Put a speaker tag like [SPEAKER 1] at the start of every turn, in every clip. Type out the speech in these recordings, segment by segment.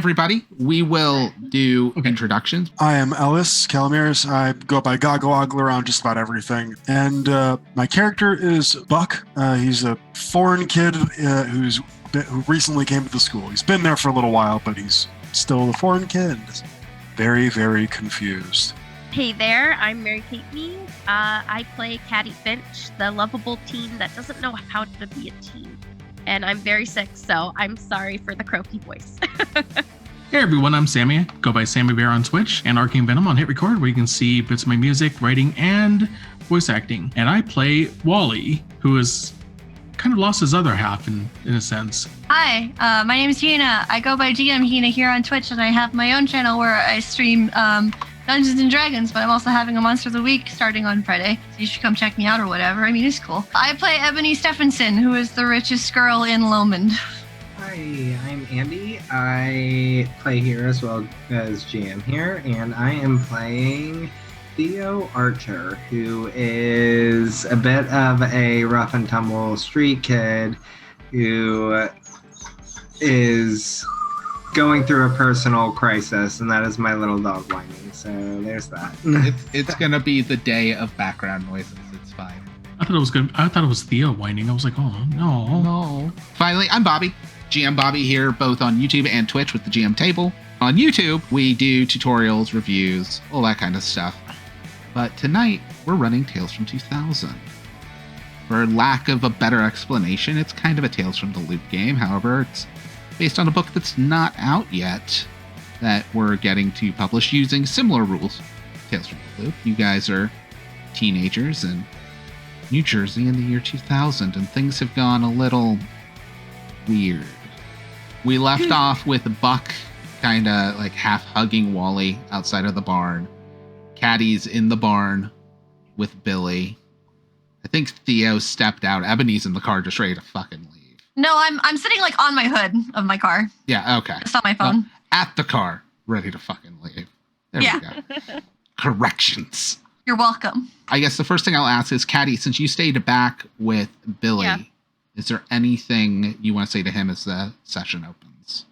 [SPEAKER 1] everybody. We will do introductions.
[SPEAKER 2] I am Ellis Calamiris. I go by Goggle Ogle around just about everything. And my character is Buck. He's a foreign kid who recently came to the school. He's been there for a little while, but he's still a foreign kid. Very, very confused.
[SPEAKER 3] Hey there, I'm Mary Kate Means. I play Caddy Finch, the lovable teen that doesn't know how to be a teen. And I'm very sick, so I'm sorry for the croaky voice.
[SPEAKER 4] Hey everyone, I'm Sammy. Go by Sammy Bear on Twitch and Arcane Venom on Hit Record, where you can see bits of my music, writing, and voice acting. And I play Wally, who has kind of lost his other half in a sense.
[SPEAKER 5] Hi, my name is Hina. I go by GM Hina here on Twitch, and I have my own channel where I stream Dungeons and Dragons, but I'm also having a Monster of the Week starting on Friday, so you should come check me out or whatever. I mean, it's cool. I play Ebony Stephenson, who is the richest girl in Lomond.
[SPEAKER 6] Hi, I'm Andy. I play here as well as GM here, and I am playing Theo Archer, who is a bit of a rough and tumble street kid who is going through a personal crisis, and that is my little dog whining. So there's that.
[SPEAKER 1] It's gonna be the day of background noises. It's fine.
[SPEAKER 4] I thought it was good. I thought it was Theo whining. I was like, oh no.
[SPEAKER 1] Finally, I'm Bobby. GM Bobby here, both on YouTube and Twitch with the GM table. On YouTube, we do tutorials, reviews, all that kind of stuff. But tonight, we're running Tales from 2000. For lack of a better explanation, it's kind of a Tales from the Loop game. However, it's based on a book that's not out yet that we're getting to publish using similar rules. Tales from the Loop. You guys are teenagers in New Jersey in the year 2000, and things have gone a little weird. We left off with Buck kind of like half hugging Wally outside of the barn. Caddy's in the barn with Billy. I think Theo stepped out. Ebony's in the car just ready to fucking leave.
[SPEAKER 5] No, I'm sitting like on my hood of my car.
[SPEAKER 1] Yeah, okay.
[SPEAKER 5] It's not my phone.
[SPEAKER 1] At the car, ready to fucking leave. There we go. Corrections.
[SPEAKER 5] You're welcome.
[SPEAKER 1] I guess the first thing I'll ask is, Caddy, since you stayed back with Billy, is there anything you want to say to him as the session opens?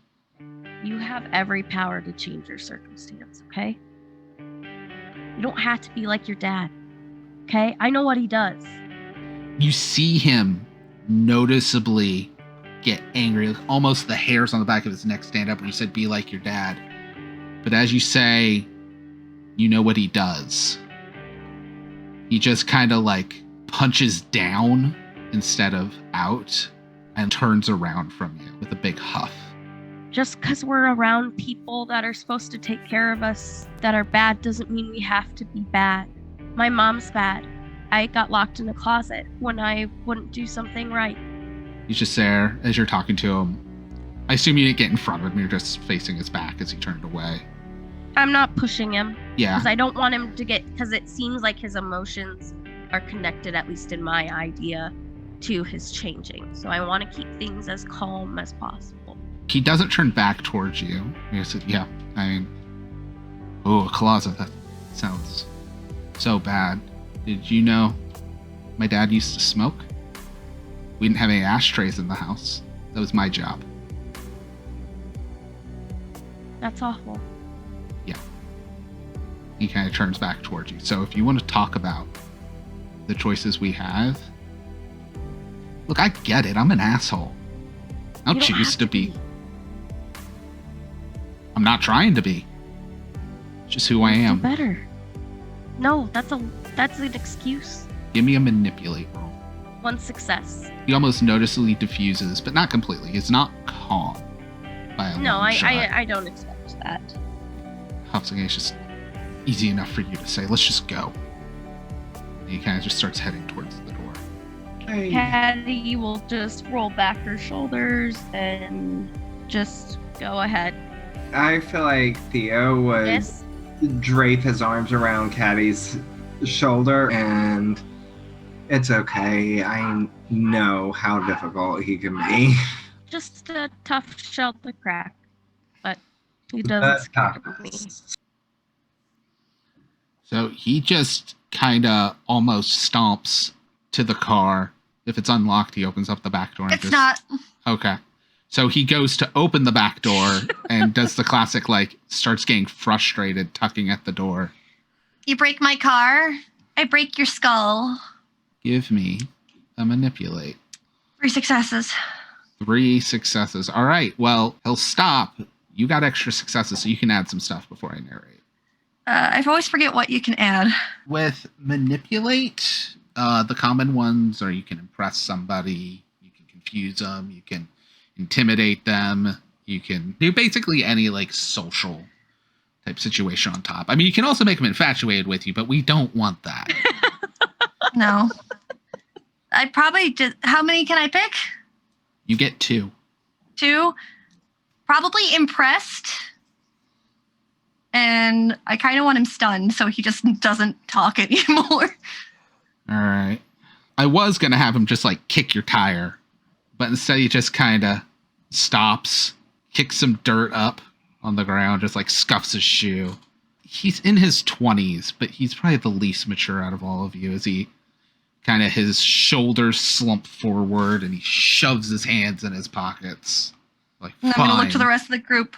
[SPEAKER 3] You have every power to change your circumstance, okay? You don't have to be like your dad, okay? I know what he does.
[SPEAKER 1] You see him noticeably get angry, like almost the hairs on the back of his neck stand up when you said be like your dad. But as you say, you know what he does. He just kind of like punches down instead of out and turns around from you with a big huff.
[SPEAKER 3] Just because we're around people that are supposed to take care of us that are bad doesn't mean we have to be bad. My mom's bad. I got locked in a closet when I wouldn't do something right.
[SPEAKER 1] He's just there as you're talking to him. I assume you didn't get in front of him. You're just facing his back as he turned away.
[SPEAKER 3] I'm not pushing him.
[SPEAKER 1] Yeah.
[SPEAKER 3] Because I don't want him to because it seems like his emotions are connected, at least in my idea, to his changing. So I want to keep things as calm as possible.
[SPEAKER 1] He doesn't turn back towards you. He said, yeah, I mean, a closet. That sounds so bad. Did you know my dad used to smoke? We didn't have any ashtrays in the house. That was my job.
[SPEAKER 3] That's awful.
[SPEAKER 1] Yeah. He kind of turns back towards you. So if you want to talk about the choices we have, look, I get it. I'm an asshole. I'll choose to be. I'm not trying to be. It's just who I am.
[SPEAKER 3] Better. No, that's an excuse.
[SPEAKER 1] Give me a manipulate roll.
[SPEAKER 3] One success.
[SPEAKER 1] He almost noticeably diffuses, but not completely. It's not calm. By a long shot.
[SPEAKER 3] I don't expect that.
[SPEAKER 1] Huff's like, it's just easy enough for you to say, let's just go. And he kind of just starts heading towards the door.
[SPEAKER 3] Caddy will just roll back her shoulders and just go ahead.
[SPEAKER 6] I feel like Theo would drape his arms around Caddy's shoulder, and it's okay. I know how difficult he can be.
[SPEAKER 3] Just a tough shell to crack, but he doesn't scare me.
[SPEAKER 1] So he just kind of almost stomps to the car. If it's unlocked, he opens up the back door.
[SPEAKER 5] It's not.
[SPEAKER 1] Okay. So he goes to open the back door and does the classic, like, starts getting frustrated, tugging at the door.
[SPEAKER 5] You break my car, I break your skull.
[SPEAKER 1] Give me a manipulate.
[SPEAKER 5] 3 successes.
[SPEAKER 1] 3 successes. All right. Well, he'll stop. You got extra successes, so you can add some stuff before I narrate.
[SPEAKER 5] I always forget what you can add.
[SPEAKER 1] With manipulate, the common ones are you can impress somebody, you can confuse them, you can intimidate them, you can do basically any like social type situation on top. I mean, you can also make them infatuated with you, but we don't want that.
[SPEAKER 5] No. I probably just. How many can I pick?
[SPEAKER 1] You get 2.
[SPEAKER 5] 2. Probably impressed. And I kind of want him stunned so he just doesn't talk anymore.
[SPEAKER 1] All right. I was going to have him just like kick your tire, but instead he just kind of stops, kicks some dirt up on the ground, just like scuffs his shoe. He's in his 20s, but he's probably the least mature out of all of you as he kind of his shoulders slump forward and he shoves his hands in his pockets. Like,
[SPEAKER 5] And I'm going to look to the rest of the group.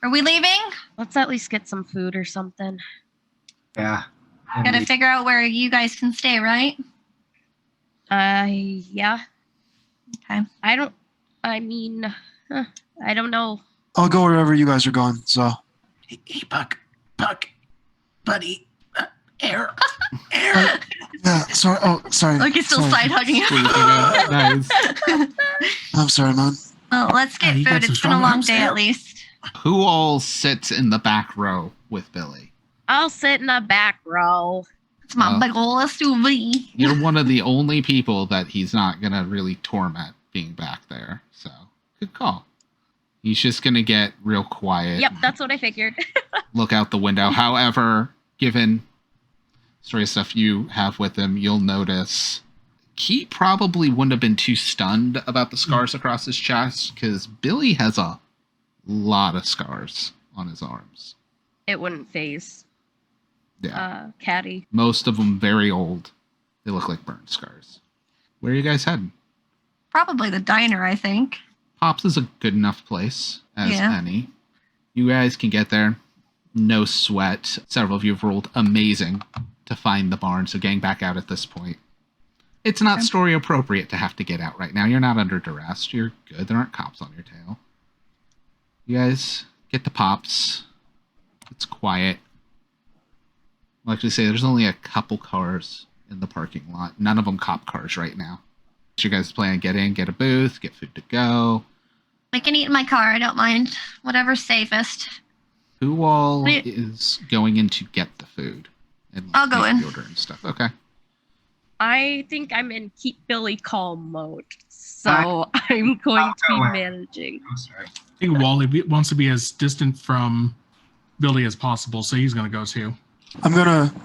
[SPEAKER 5] Are we leaving?
[SPEAKER 3] Let's at least get some food or something.
[SPEAKER 6] Yeah.
[SPEAKER 5] Gotta figure out where you guys can stay, right?
[SPEAKER 3] Yeah.
[SPEAKER 5] Okay.
[SPEAKER 3] I don't know.
[SPEAKER 2] I'll go wherever you guys are going. So
[SPEAKER 4] Hey, Buck, buddy, air.
[SPEAKER 2] yeah, sorry. Oh, sorry.
[SPEAKER 5] Like he's still
[SPEAKER 2] Sorry.
[SPEAKER 5] side hugging him.
[SPEAKER 1] Nice.
[SPEAKER 2] I'm sorry, man.
[SPEAKER 5] Well, let's get
[SPEAKER 4] you got
[SPEAKER 5] food.
[SPEAKER 4] some
[SPEAKER 5] It's been a
[SPEAKER 4] strong
[SPEAKER 5] long
[SPEAKER 4] arms
[SPEAKER 5] day
[SPEAKER 4] there.
[SPEAKER 5] at least.
[SPEAKER 1] Who all sits in the back row with Billy?
[SPEAKER 3] I'll sit in the back row.
[SPEAKER 5] It's my
[SPEAKER 1] Well.
[SPEAKER 5] big ol' SUV.
[SPEAKER 1] You're one of the only people that he's not going to really torment being back there. So, good call. He's just going to get real quiet.
[SPEAKER 3] Yep, that's what I figured.
[SPEAKER 1] Look out the window. However, given story stuff you have with him, you'll notice he probably wouldn't have been too stunned about the scars across his chest because Billy has a lot of scars on his arms.
[SPEAKER 3] It wouldn't phase
[SPEAKER 1] Yeah.
[SPEAKER 3] Caddy.
[SPEAKER 1] Most of them very old. They look like burn scars. Where are you guys heading?
[SPEAKER 5] Probably the diner, I think.
[SPEAKER 1] Pops is a good enough place as
[SPEAKER 5] Yeah.
[SPEAKER 1] any. You guys can get there. No sweat. Several of you have rolled amazing to find the barn, so getting back out at this point. It's not
[SPEAKER 5] Okay.
[SPEAKER 1] story appropriate to have to get out right now. You're not under duress. You're good. There aren't cops on your tail. You guys get to Pops. It's quiet. I'll actually say there's only a couple cars in the parking lot. None of them cop cars right now. So you guys plan to get in, get a booth, get food to go.
[SPEAKER 5] I can eat in my car. I don't mind. Whatever's safest.
[SPEAKER 1] Who all
[SPEAKER 5] Wait.
[SPEAKER 1] is going in to get the food? And
[SPEAKER 5] I'll go
[SPEAKER 1] make
[SPEAKER 5] in.
[SPEAKER 1] the order and stuff. Okay.
[SPEAKER 3] I think I'm in keep Billy calm mode. So I'm going
[SPEAKER 6] I'll
[SPEAKER 3] to
[SPEAKER 6] go
[SPEAKER 3] be
[SPEAKER 6] in.
[SPEAKER 3] managing.
[SPEAKER 6] I'm sorry.
[SPEAKER 4] I think Wally wants to be as distant from Billy as possible, so he's going to go too.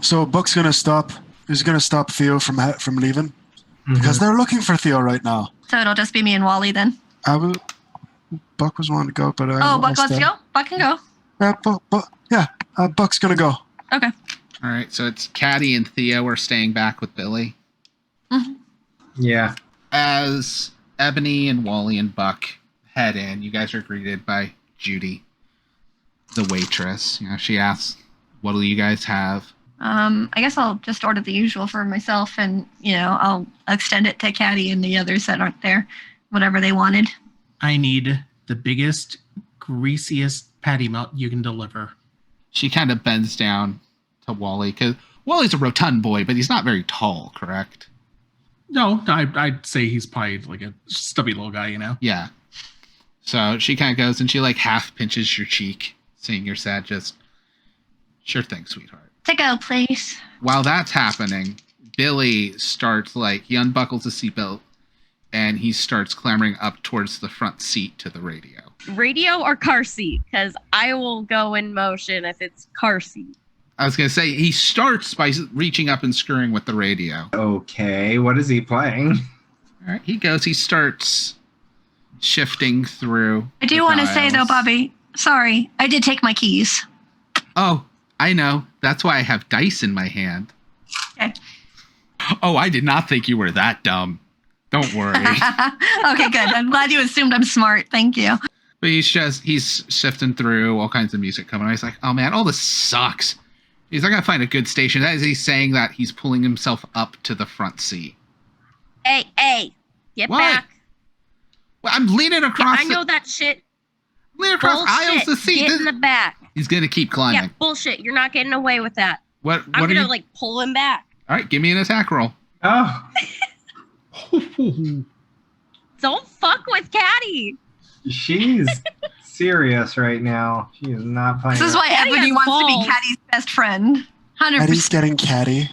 [SPEAKER 2] So Buck's gonna stop. He's gonna stop Theo from leaving because they're looking for Theo right now.
[SPEAKER 5] So it'll just be me and Wally then.
[SPEAKER 2] Buck was wanting to go, but
[SPEAKER 5] Oh, Buck wants to go? Buck can go.
[SPEAKER 2] Buck's gonna go.
[SPEAKER 5] Okay.
[SPEAKER 1] All right. So it's Caddy and Theo are staying back with Billy.
[SPEAKER 6] Yeah.
[SPEAKER 1] As Ebony and Wally and Buck head in, you guys are greeted by Judy, the waitress. She asks, "What do you guys have?"
[SPEAKER 5] I guess I'll just order the usual for myself and, I'll extend it to Caddy and the others that aren't there. Whatever they wanted.
[SPEAKER 4] I need the biggest, greasiest patty melt you can deliver.
[SPEAKER 1] She kind of bends down to Wally because Wally's a rotund boy, but he's not very tall, correct?
[SPEAKER 4] No, I'd say he's probably like a stubby little guy,
[SPEAKER 1] Yeah. So she kind of goes and she like half pinches your cheek, seeing you're sad. Just, sure thing, sweetheart.
[SPEAKER 5] To go, please.
[SPEAKER 1] While that's happening, Billy starts he unbuckles his seatbelt and he starts clambering up towards the front seat to the radio.
[SPEAKER 3] Radio or car seat? Because I will go in motion if it's car seat.
[SPEAKER 1] I was going to say, he starts by reaching up and screwing with the radio.
[SPEAKER 6] Okay, what is he playing?
[SPEAKER 1] All right, he starts shifting through.
[SPEAKER 5] I do
[SPEAKER 1] the
[SPEAKER 5] want to say, though,
[SPEAKER 1] dials.
[SPEAKER 5] Bobby, sorry, I did take my keys.
[SPEAKER 1] Oh, I know. That's why I have dice in my hand.
[SPEAKER 5] Okay.
[SPEAKER 1] Oh, I did not think you were that dumb. Don't worry.
[SPEAKER 5] Okay, good. I'm glad you assumed I'm smart. Thank you.
[SPEAKER 1] But he's sifting through all kinds of music coming on. He's like, oh man, all this sucks. He's not gonna find a good station. As he's saying that, he's pulling himself up to the front seat.
[SPEAKER 3] Hey, get
[SPEAKER 1] What?
[SPEAKER 3] back.
[SPEAKER 1] Well, I'm leaning
[SPEAKER 3] Yeah,
[SPEAKER 1] across.
[SPEAKER 3] I know that shit.
[SPEAKER 1] Leaning across
[SPEAKER 3] Bullshit.
[SPEAKER 1] aisles to see.
[SPEAKER 3] Get in the back.
[SPEAKER 1] He's gonna keep climbing.
[SPEAKER 3] Yeah, bullshit. You're not getting away with that.
[SPEAKER 1] What
[SPEAKER 3] I'm
[SPEAKER 1] are
[SPEAKER 3] gonna
[SPEAKER 1] you?
[SPEAKER 3] pull him back.
[SPEAKER 1] All right, give me an attack roll.
[SPEAKER 6] Oh,
[SPEAKER 3] Don't fuck with Caddy.
[SPEAKER 6] she's serious right now. She is not playing.
[SPEAKER 5] This is why
[SPEAKER 3] Caddy
[SPEAKER 5] Ebony
[SPEAKER 3] has
[SPEAKER 5] wants to
[SPEAKER 3] balls.
[SPEAKER 5] be Caddy's best friend. 100%.
[SPEAKER 2] Eddie's getting catty.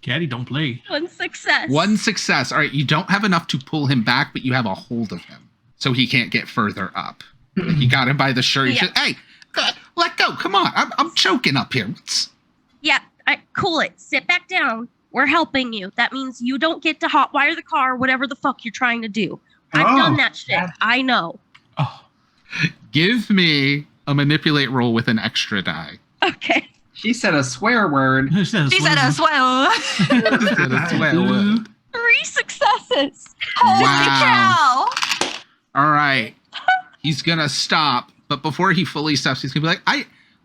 [SPEAKER 4] Caddy, don't play.
[SPEAKER 3] One success.
[SPEAKER 1] One success. All right, you don't have enough to pull him back, but you have a hold of him, so he can't get further up. You got him by the shirt. You
[SPEAKER 3] Yeah.
[SPEAKER 1] said, "Hey, let go! Come on, I'm choking up here."
[SPEAKER 3] Yeah, cool it. Sit back down. We're helping you. That means you don't get to hotwire the car, whatever the fuck you're trying to do. I've
[SPEAKER 6] Oh,
[SPEAKER 3] done that shit.
[SPEAKER 6] that's-
[SPEAKER 3] I know.
[SPEAKER 4] Oh,
[SPEAKER 1] Give me a manipulate roll with an extra die.
[SPEAKER 3] Okay.
[SPEAKER 6] She said a swear word.
[SPEAKER 5] She said as well.
[SPEAKER 1] That's well.
[SPEAKER 3] 3 successes.
[SPEAKER 5] Holy
[SPEAKER 1] Wow.
[SPEAKER 5] cow.
[SPEAKER 1] All right, he's gonna stop, but before he fully stops, he's gonna be like, I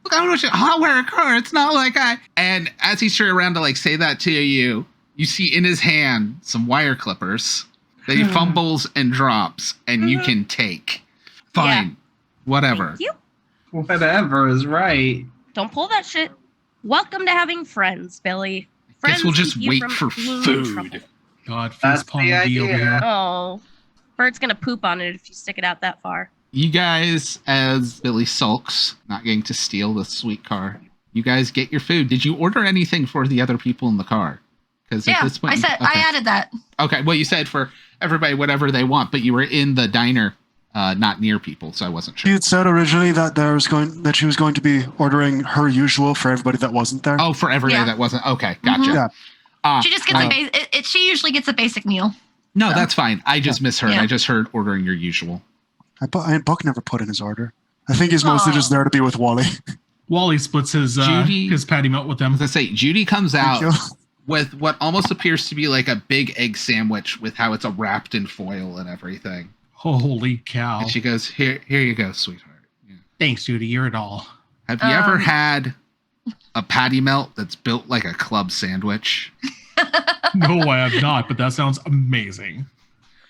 [SPEAKER 1] don't know hotwire a car. It's not like I. And as he's turning around to say that to you, you see in his hand some wire clippers that he fumbles and drops, and you can take. Fine, whatever.
[SPEAKER 3] Thank you.
[SPEAKER 6] Whatever is right.
[SPEAKER 3] Don't pull that shit. Welcome to having friends, Billy. Friends
[SPEAKER 1] Guess we'll just
[SPEAKER 3] keep you
[SPEAKER 1] wait
[SPEAKER 3] from
[SPEAKER 1] for
[SPEAKER 3] being in
[SPEAKER 1] food.
[SPEAKER 3] trouble.
[SPEAKER 4] God,
[SPEAKER 6] That's
[SPEAKER 4] face palm
[SPEAKER 6] the
[SPEAKER 4] D over
[SPEAKER 6] idea.
[SPEAKER 4] here.
[SPEAKER 3] Oh. Bert's gonna poop on it if you stick it out that far.
[SPEAKER 1] You guys, as Billy sulks, not getting to steal the sweet car, you guys get your food. Did you order anything for the other people in the car? Because
[SPEAKER 5] Yeah,
[SPEAKER 1] this point,
[SPEAKER 5] I said I added that.
[SPEAKER 1] Okay, well, you said for everybody whatever they want, but you were in the diner, not near people, so I wasn't
[SPEAKER 2] She
[SPEAKER 1] sure.
[SPEAKER 2] had said originally that she was going to be ordering her usual for everybody that wasn't there.
[SPEAKER 1] Oh, for every day
[SPEAKER 5] Yeah.
[SPEAKER 1] that wasn't okay. Gotcha.
[SPEAKER 2] Yeah.
[SPEAKER 5] She just gets a base. She usually gets a basic meal.
[SPEAKER 1] No, that's fine. I just misheard.
[SPEAKER 5] Yeah.
[SPEAKER 1] I just heard ordering your usual.
[SPEAKER 2] Buck never put in his order. I think he's mostly just there to be with Wally.
[SPEAKER 4] Wally splits
[SPEAKER 1] Judy-
[SPEAKER 4] his patty melt with
[SPEAKER 1] I
[SPEAKER 4] them.
[SPEAKER 1] was gonna say Judy comes
[SPEAKER 2] Thank you.
[SPEAKER 1] out with what almost appears to be like a big egg sandwich with how it's wrapped in foil and everything.
[SPEAKER 4] Holy cow.
[SPEAKER 1] And she goes, "Here you go, sweetheart." Yeah.
[SPEAKER 4] Thanks, Judy. You're it all.
[SPEAKER 1] Have you ever had a patty melt that's built like a club sandwich?
[SPEAKER 4] No, I have not, but that sounds amazing.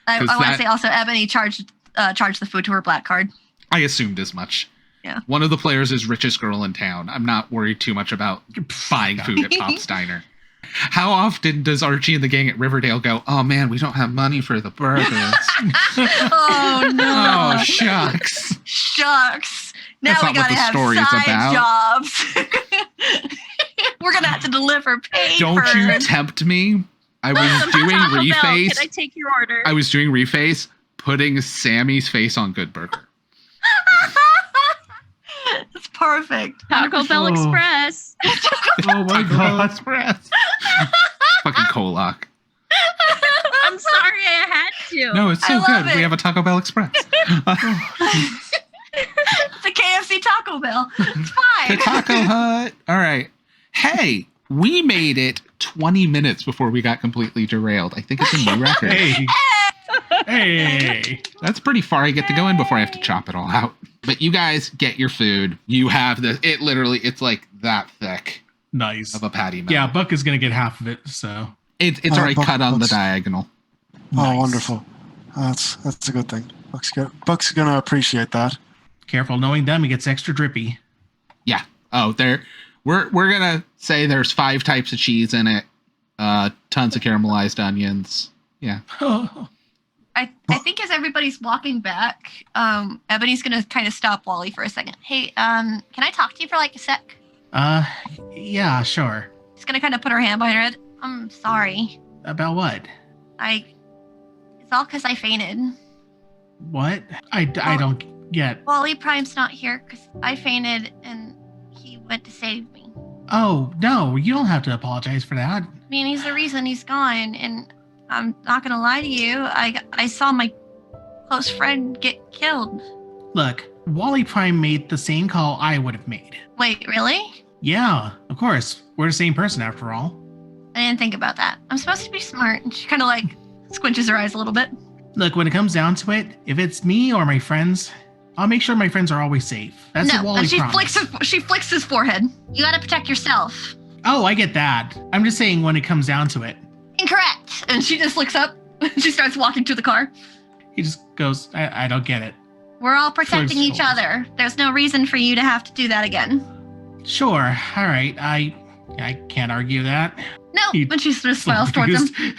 [SPEAKER 5] I
[SPEAKER 1] 'Cause
[SPEAKER 5] want
[SPEAKER 1] that-
[SPEAKER 5] to say also, Ebony charged the food to her black card.
[SPEAKER 1] I assumed as much.
[SPEAKER 5] Yeah.
[SPEAKER 1] One of the players is richest girl in town. I'm not worried too much about buying food at Pop's Diner. How often does Archie and the gang at Riverdale go, oh man, we don't have money for the burgers?
[SPEAKER 5] Oh no!
[SPEAKER 1] Oh, shucks.
[SPEAKER 5] Shucks! Now
[SPEAKER 1] That's
[SPEAKER 5] we
[SPEAKER 1] not what
[SPEAKER 5] gotta
[SPEAKER 1] the
[SPEAKER 5] have
[SPEAKER 1] story is
[SPEAKER 5] side
[SPEAKER 1] about.
[SPEAKER 5] jobs. We're gonna have to deliver papers.
[SPEAKER 1] Don't you tempt me. I was doing
[SPEAKER 3] Taco Bell,
[SPEAKER 1] reface.
[SPEAKER 3] Can I take your order?
[SPEAKER 1] I was doing reface, putting Sammy's face on Good Burger.
[SPEAKER 5] It's perfect.
[SPEAKER 3] Taco Bell
[SPEAKER 4] Oh.
[SPEAKER 3] Express.
[SPEAKER 4] Oh my god.
[SPEAKER 1] Express. Fucking Kolak.
[SPEAKER 3] I'm sorry I had to.
[SPEAKER 1] No, it's
[SPEAKER 5] I
[SPEAKER 1] so
[SPEAKER 5] love
[SPEAKER 1] good.
[SPEAKER 5] it.
[SPEAKER 1] We have a Taco Bell Express.
[SPEAKER 5] It's a KFC Taco Bell. It's
[SPEAKER 1] The
[SPEAKER 5] fine.
[SPEAKER 1] Taco Hut. All right. Hey, we made it 20 minutes before we got completely derailed. I think it's a new record.
[SPEAKER 4] Hey. Hey.
[SPEAKER 1] That's pretty far I get to go in before I have to chop it all out. But you guys get your food. You have it's like that thick
[SPEAKER 4] Nice.
[SPEAKER 1] of a patty melt.
[SPEAKER 4] Yeah, Buck is going to get half of it, so.
[SPEAKER 1] It's already
[SPEAKER 2] Buck-
[SPEAKER 1] cut on the
[SPEAKER 2] Buck's-
[SPEAKER 1] diagonal.
[SPEAKER 2] Oh,
[SPEAKER 4] Nice.
[SPEAKER 2] wonderful. That's a good thing. Buck's gonna appreciate that.
[SPEAKER 4] Careful, knowing them, it gets extra drippy.
[SPEAKER 1] Yeah. Oh, we're gonna say there's 5 types of cheese in it. Tons of caramelized onions. Yeah.
[SPEAKER 5] I think as everybody's walking back, Ebony's gonna kind of stop Wally for a second. Hey, can I talk to you for like a sec?
[SPEAKER 4] Yeah, sure.
[SPEAKER 5] She's gonna kind of put her hand behind her head. I'm sorry.
[SPEAKER 4] About what?
[SPEAKER 5] It's all because I fainted.
[SPEAKER 4] What? I don't get.
[SPEAKER 5] Wally Prime's not here because I fainted and he went to save me.
[SPEAKER 4] Oh, no, you don't have to apologize for that.
[SPEAKER 5] I mean, he's the reason he's gone, and I'm not gonna lie to you. I saw my close friend get killed.
[SPEAKER 4] Look, Wally Prime made the same call I would have made.
[SPEAKER 5] Wait, really?
[SPEAKER 4] Yeah, of course. We're the same person after all.
[SPEAKER 5] I didn't think about that. I'm supposed to be smart. And she kind of like squinches her eyes a little bit.
[SPEAKER 4] Look, when it comes down to it, if it's me or my friends, I'll make sure my friends are always safe. That's what
[SPEAKER 5] No,
[SPEAKER 4] Wally
[SPEAKER 5] and she
[SPEAKER 4] promised.
[SPEAKER 5] flicks his forehead. You gotta protect yourself.
[SPEAKER 4] Oh, I get that. I'm just saying when it comes down to it.
[SPEAKER 5] Incorrect. And she just looks up. She starts walking to the car.
[SPEAKER 4] He just goes, I don't get it.
[SPEAKER 5] We're all protecting each
[SPEAKER 4] shoulders.
[SPEAKER 5] other. There's no reason for you to have to do that again.
[SPEAKER 4] Sure, all right. I can't argue that.
[SPEAKER 5] No.
[SPEAKER 4] He-
[SPEAKER 5] And she sort of smiles towards him.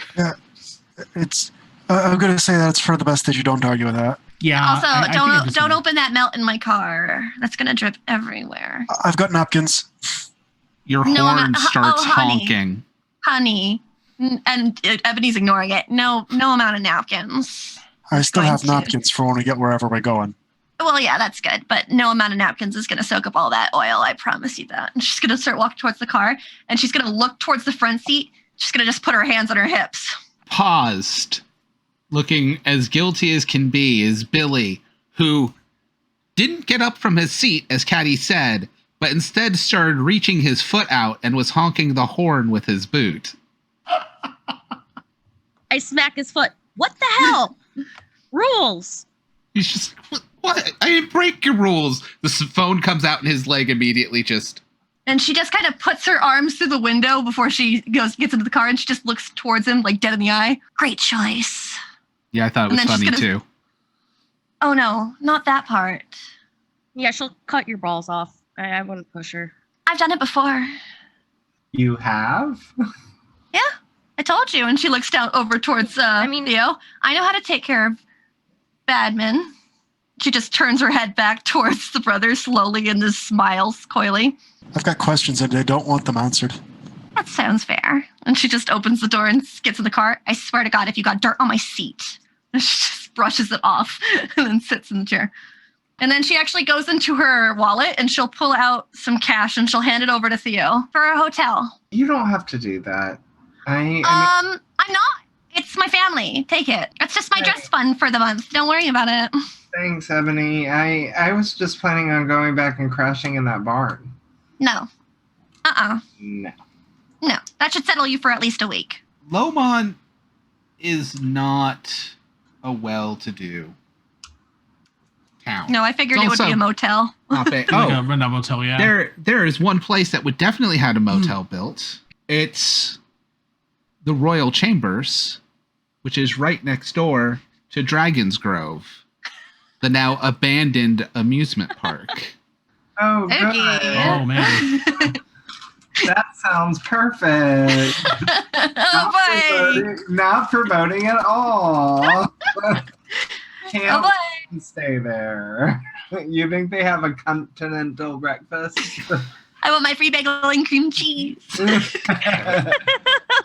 [SPEAKER 2] It's. I'm gonna say that it's for the best that you don't argue with that.
[SPEAKER 4] Yeah.
[SPEAKER 5] Also,
[SPEAKER 4] I think I'm just
[SPEAKER 5] don't
[SPEAKER 4] gonna-
[SPEAKER 5] open that melt in my car. That's gonna drip everywhere.
[SPEAKER 2] I've got napkins.
[SPEAKER 1] Your
[SPEAKER 5] No,
[SPEAKER 1] horn
[SPEAKER 5] oh,
[SPEAKER 1] starts
[SPEAKER 5] honey.
[SPEAKER 1] honking.
[SPEAKER 5] Honey. And Ebony's ignoring it. No amount of napkins.
[SPEAKER 2] I still
[SPEAKER 5] going
[SPEAKER 2] have
[SPEAKER 5] to.
[SPEAKER 2] napkins for when we get wherever we're going.
[SPEAKER 5] Well, yeah, that's good. But no amount of napkins is going to soak up all that oil. I promise you that. And she's going to start walking towards the car. And she's going to look towards the front seat. She's going to just put her hands on her hips.
[SPEAKER 1] Paused, looking as guilty as can be, is Billy, who didn't get up from his seat, as Caddy said, but instead started reaching his foot out and was honking the horn with his boot.
[SPEAKER 3] I smack his foot. What the hell? Rules.
[SPEAKER 1] He's just, what? I didn't break your rules. The phone comes out and his leg immediately just,
[SPEAKER 5] And she just kind of puts her arms through the window before she gets into the car. And she just looks towards him, like dead in the eye. Great choice.
[SPEAKER 1] yeah, I thought it
[SPEAKER 5] And
[SPEAKER 1] was
[SPEAKER 5] then she's
[SPEAKER 1] funny
[SPEAKER 5] gonna-
[SPEAKER 1] too.
[SPEAKER 5] Oh, no, not that part.
[SPEAKER 3] Yeah, she'll cut your balls off. I wouldn't push her.
[SPEAKER 5] I've done it before.
[SPEAKER 6] You have?
[SPEAKER 5] I told you. And she looks down over towards Theo. I know how to take care of bad men. She just turns her head back towards the brothers slowly and just smiles coyly.
[SPEAKER 2] I've got questions and I don't want them answered.
[SPEAKER 5] That sounds fair. And she just opens the door and gets in the car. I swear to God, if you got dirt on my seat. And she just brushes it off and then sits in the chair. And then she actually goes into her wallet and she'll pull out some cash and she'll hand it over to Theo for a hotel.
[SPEAKER 6] You don't have to do that. I
[SPEAKER 5] I'm not. It's my family. Take it. It's just my dress fund for the month. Don't worry about it.
[SPEAKER 6] thanks, Ebony. I was just planning on going back and crashing in that barn.
[SPEAKER 5] No.
[SPEAKER 6] No.
[SPEAKER 5] No. That should settle you for at least a week.
[SPEAKER 1] Lomon is not a well-to-do town.
[SPEAKER 5] No, I figured
[SPEAKER 1] It's
[SPEAKER 5] it would be
[SPEAKER 1] also-
[SPEAKER 5] a motel.
[SPEAKER 1] Not bad.
[SPEAKER 4] Like
[SPEAKER 1] Oh,
[SPEAKER 4] a rundown motel, yeah.
[SPEAKER 1] there is one place that would definitely had a motel built. It's the Royal Chambers, which is right next door to Dragon's Grove, the now abandoned amusement park.
[SPEAKER 6] Oh, good.
[SPEAKER 5] Okay.
[SPEAKER 4] Oh, man.
[SPEAKER 6] That sounds perfect.
[SPEAKER 5] Oh boy.
[SPEAKER 6] Not promoting at all.
[SPEAKER 5] Oh
[SPEAKER 6] Can't
[SPEAKER 5] boy.
[SPEAKER 6] stay there. You think they have a continental breakfast?
[SPEAKER 5] I want my free bagel and cream cheese.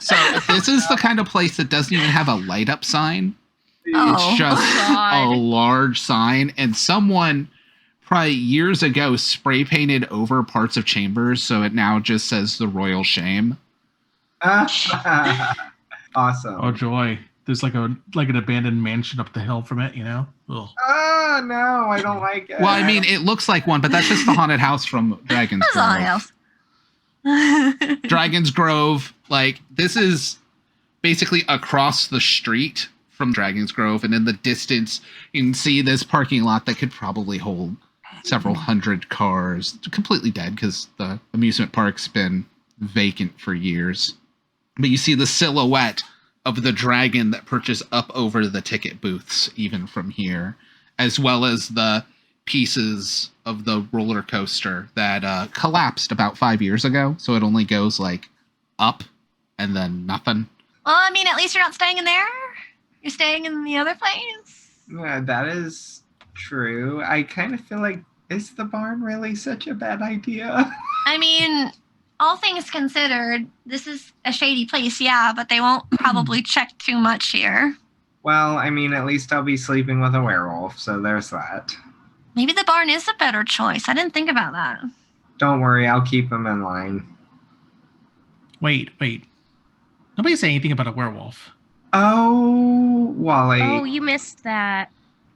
[SPEAKER 1] So this is the kind of place that doesn't even have a light up sign.
[SPEAKER 5] Oh,
[SPEAKER 1] It's just
[SPEAKER 3] God.
[SPEAKER 1] a large sign, and someone probably years ago spray painted over parts of Chambers, so it now just says the Royal Shame.
[SPEAKER 6] Awesome.
[SPEAKER 4] Oh, joy. There's like an abandoned mansion up the hill from it, you know? Ugh.
[SPEAKER 6] Oh, no, I don't like it.
[SPEAKER 1] Well, I mean, it looks like one, but that's just the haunted house from Dragon's
[SPEAKER 5] That's all
[SPEAKER 1] Grove.
[SPEAKER 5] else.
[SPEAKER 1] Dragon's Grove, like, this is basically across the street from Dragon's Grove, and in the distance, you can see this parking lot that could probably hold several hundred cars. Completely dead because the amusement park's been vacant for years. But you see the silhouette of the dragon that perches up over the ticket booths, even from here, as well as the pieces of the roller coaster that collapsed about 5 years ago. So it only goes like up and then nothing.
[SPEAKER 5] Well, I mean, at least you're not staying in there. You're staying in the other place.
[SPEAKER 6] Yeah, that is true. I kind of feel like, is the barn really such a bad idea?
[SPEAKER 5] I mean, all things considered, this is a shady place, yeah, but they won't probably check too much here.
[SPEAKER 6] Well, I mean, at least I'll be sleeping with a werewolf, so there's that.
[SPEAKER 5] Maybe the barn is a better choice. I didn't think about that.
[SPEAKER 6] Don't worry, I'll keep him in line.
[SPEAKER 4] Wait. Nobody said anything about a werewolf.
[SPEAKER 6] Oh, Wally.
[SPEAKER 3] Oh, you missed that.